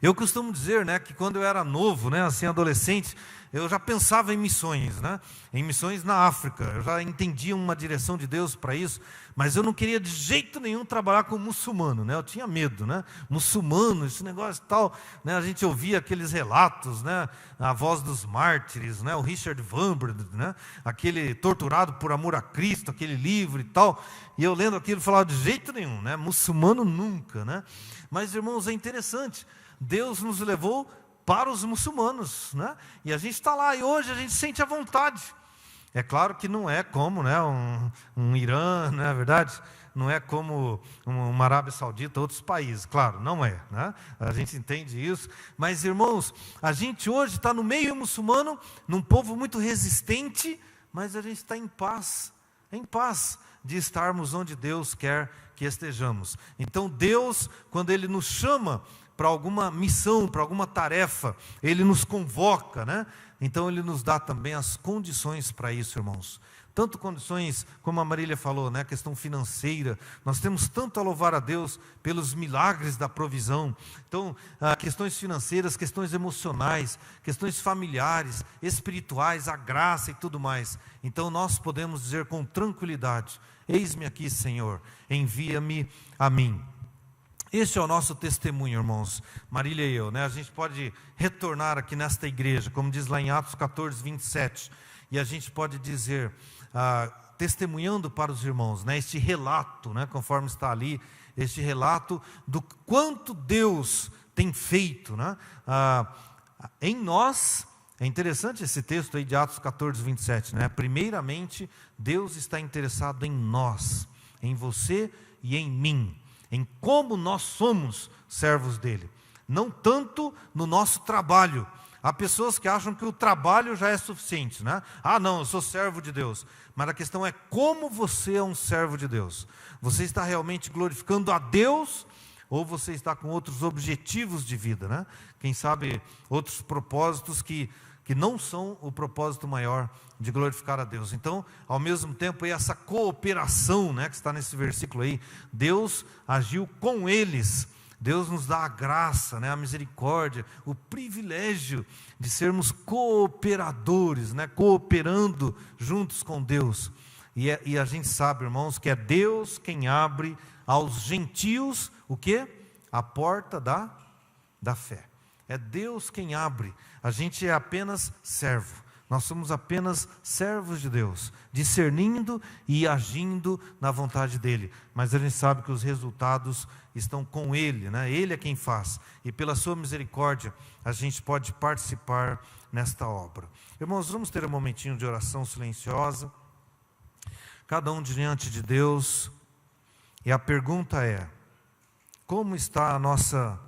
Eu costumo dizer, né, que quando eu era novo, né, assim, adolescente, eu já pensava em missões, né? Em missões na África. Eu já entendia uma direção de Deus para isso, mas eu não queria de jeito nenhum trabalhar com muçulmano, né? Eu tinha medo, né? Muçulmano, esse negócio e tal, né? A gente ouvia aqueles relatos, né? A Voz dos Mártires, né? O Richard Wurmbrand, né? Aquele Torturado por Amor a Cristo, aquele livro e tal. E eu lendo aquilo falava de jeito nenhum, né? Muçulmano nunca, né? Mas, irmãos, é interessante. Deus nos levou para os muçulmanos, né? E a gente está lá, e hoje a gente sente a vontade. É claro que não é como, né, um Irã, não é verdade? Não é como uma Arábia Saudita, outros países, claro, não é, né? A gente entende isso, mas, irmãos, a gente hoje está no meio muçulmano, num povo muito resistente, mas a gente está em paz de estarmos onde Deus quer que estejamos. Então Deus, quando Ele nos chama para alguma missão, para alguma tarefa, Ele nos convoca, né? Então Ele nos dá também as condições para isso, irmãos. Tanto condições, como a Marília falou, né? A questão financeira, nós temos tanto a louvar a Deus pelos milagres da provisão. Então, questões financeiras, questões emocionais, questões familiares, espirituais, a graça e tudo mais. Então nós podemos dizer com tranquilidade, eis-me aqui, Senhor, envia-me a mim. Este é o nosso testemunho, irmãos, Marília e eu, né? A gente pode retornar aqui nesta igreja, como diz lá em Atos 14:27, e a gente pode dizer, testemunhando para os irmãos, né? Este relato, né? Conforme está ali, este relato do quanto Deus tem feito, né? Em nós. É interessante esse texto aí de Atos 14:27, né? Primeiramente, Deus está interessado em nós, em você e em mim, em como nós somos servos dele, não tanto no nosso trabalho. Há pessoas que acham que o trabalho já é suficiente, né? Não, eu sou servo de Deus. Mas a questão é como você é um servo de Deus. Você está realmente glorificando a Deus ou você está com outros objetivos de vida, né? Quem sabe outros propósitos que não são o propósito maior de glorificar a Deus. Então, ao mesmo tempo, essa cooperação, né, que está nesse versículo aí, Deus agiu com eles. Deus nos dá a graça, né, a misericórdia, o privilégio de sermos cooperadores, né, cooperando juntos com Deus. E a gente sabe, irmãos, que é Deus quem abre aos gentios, o quê? A porta da fé. É Deus quem abre. A gente é apenas servo. Nós somos apenas servos de Deus, discernindo e agindo na vontade dEle. Mas a gente sabe que os resultados estão com Ele, né? Ele é quem faz. E pela sua misericórdia, a gente pode participar nesta obra. Irmãos, vamos ter um momentinho de oração silenciosa. Cada um diante de Deus. E a pergunta é: como está a nossa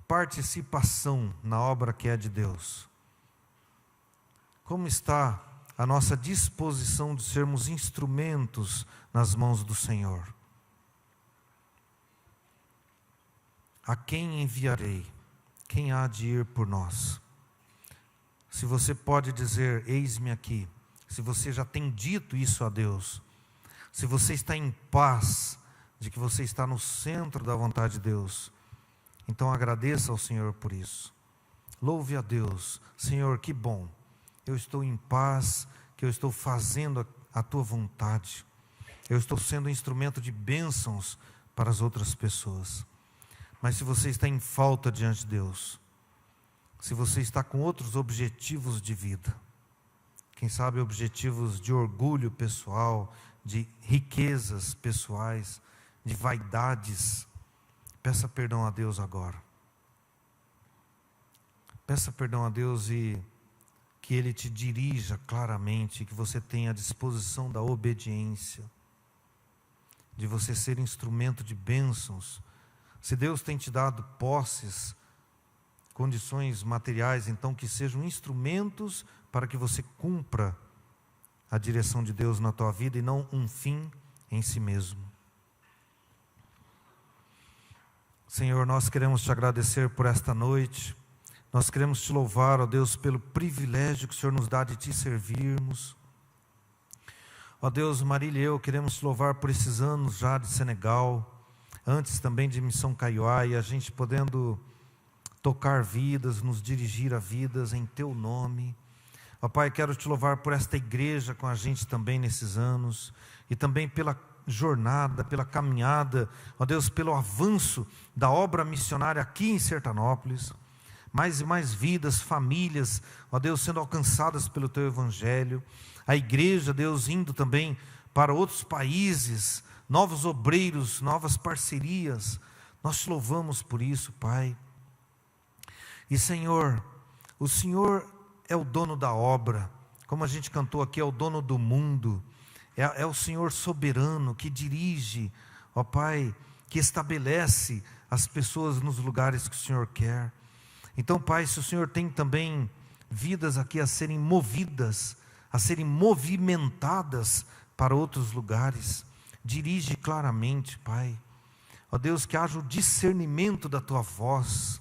participação na obra que é de Deus? Como está a nossa disposição de sermos instrumentos nas mãos do Senhor? A quem enviarei? Quem há de ir por nós? Se você pode dizer, eis-me aqui, se você já tem dito isso a Deus, se você está em paz, de que você está no centro da vontade de Deus, então agradeça ao Senhor por isso. Louve a Deus. Senhor, que bom. Eu estou em paz, que eu estou fazendo a tua vontade. Eu estou sendo instrumento de bênçãos para as outras pessoas. Mas se você está em falta diante de Deus, se você está com outros objetivos de vida, quem sabe objetivos de orgulho pessoal, de riquezas pessoais, de vaidades, peça perdão a Deus agora. Peça perdão a Deus e que Ele te dirija claramente, que você tenha a disposição da obediência, de você ser instrumento de bênçãos. Se Deus tem te dado posses, condições materiais, então que sejam instrumentos para que você cumpra a direção de Deus na tua vida e não um fim em si mesmo. Senhor, nós queremos te agradecer por esta noite. Nós queremos te louvar, ó Deus, pelo privilégio que o Senhor nos dá de te servirmos. Ó Deus, Marília e eu queremos te louvar por esses anos já de Senegal, antes também de Missão Kaiowá, e a gente podendo tocar vidas, nos dirigir a vidas em teu nome. Ó Pai, quero te louvar por esta igreja com a gente também nesses anos, e também pela jornada, pela caminhada, ó Deus, pelo avanço da obra missionária aqui em Sertanópolis. Mais e mais vidas, famílias, ó Deus, sendo alcançadas pelo Teu Evangelho. A igreja, Deus, indo também para outros países, novos obreiros, novas parcerias. Nós te louvamos por isso, Pai. E Senhor, o Senhor é o dono da obra. Como a gente cantou aqui, é o dono do mundo. É o Senhor soberano que dirige, ó Pai, que estabelece as pessoas nos lugares que o Senhor quer. Então, Pai, se o Senhor tem também vidas aqui a serem movidas, a serem movimentadas para outros lugares, dirige claramente, Pai. Ó Deus, que haja o discernimento da Tua voz,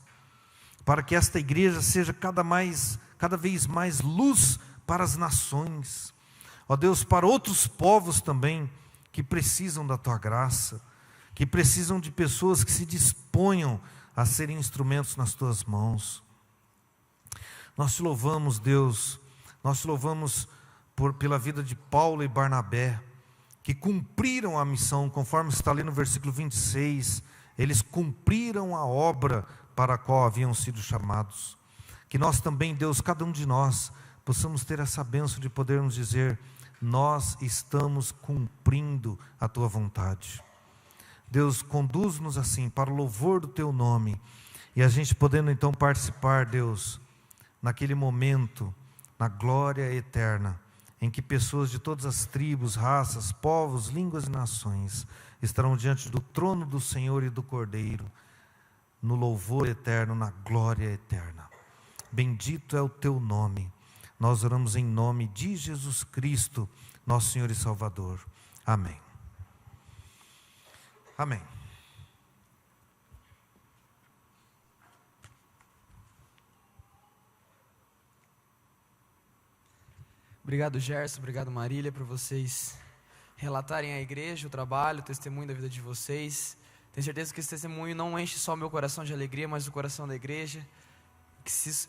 para que esta igreja seja cada vez mais luz para as nações. Ó Deus, para outros povos também, que precisam da Tua graça, que precisam de pessoas que se disponham a serem instrumentos nas Tuas mãos. Nós te louvamos, Deus, nós te louvamos pela vida de Paulo e Barnabé, que cumpriram a missão, conforme está ali no versículo 26, eles cumpriram a obra para a qual haviam sido chamados. Que nós também, Deus, cada um de nós, possamos ter essa bênção de podermos dizer, nós estamos cumprindo a Tua vontade. Deus, conduz-nos assim, para o louvor do Teu nome, e a gente podendo então participar, Deus, naquele momento, na glória eterna, em que pessoas de todas as tribos, raças, povos, línguas e nações, estarão diante do trono do Senhor e do Cordeiro, no louvor eterno, na glória eterna. Bendito é o Teu nome, nós oramos em nome de Jesus Cristo, nosso Senhor e Salvador. Amém. Amém. Obrigado, Gerson, obrigado, Marília, por vocês relatarem à igreja o trabalho, o testemunho da vida de vocês. Tenho certeza que esse testemunho não enche só o meu coração de alegria, mas o coração da igreja.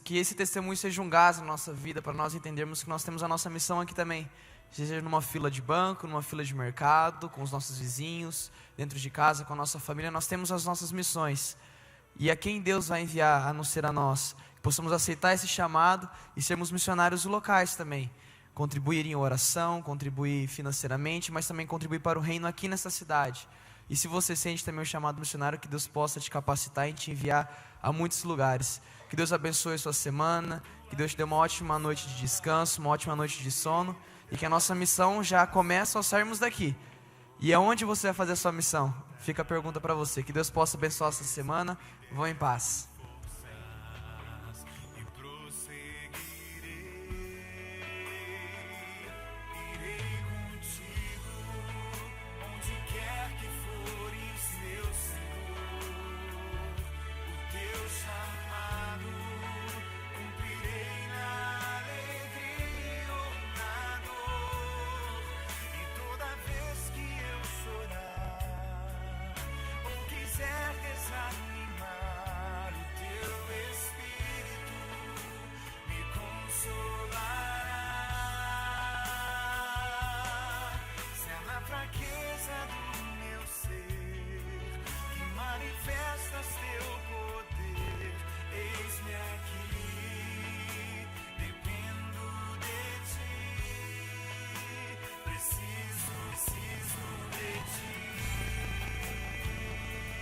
Que esse testemunho seja um gás na nossa vida, para nós entendermos que nós temos a nossa missão aqui também. Seja numa fila de banco, numa fila de mercado, com os nossos vizinhos, dentro de casa, com a nossa família, nós temos as nossas missões. E a quem Deus vai enviar, a não ser a nós, possamos aceitar esse chamado e sermos missionários locais também. Contribuir em oração, contribuir financeiramente, mas também contribuir para o reino aqui nessa cidade. E se você sente também o chamado missionário, que Deus possa te capacitar e te enviar a muitos lugares. Que Deus abençoe a sua semana, que Deus te dê uma ótima noite de descanso, uma ótima noite de sono, e que a nossa missão já começa ao sairmos daqui. E aonde você vai fazer a sua missão? Fica a pergunta para você. Que Deus possa abençoar essa semana. Vão em paz.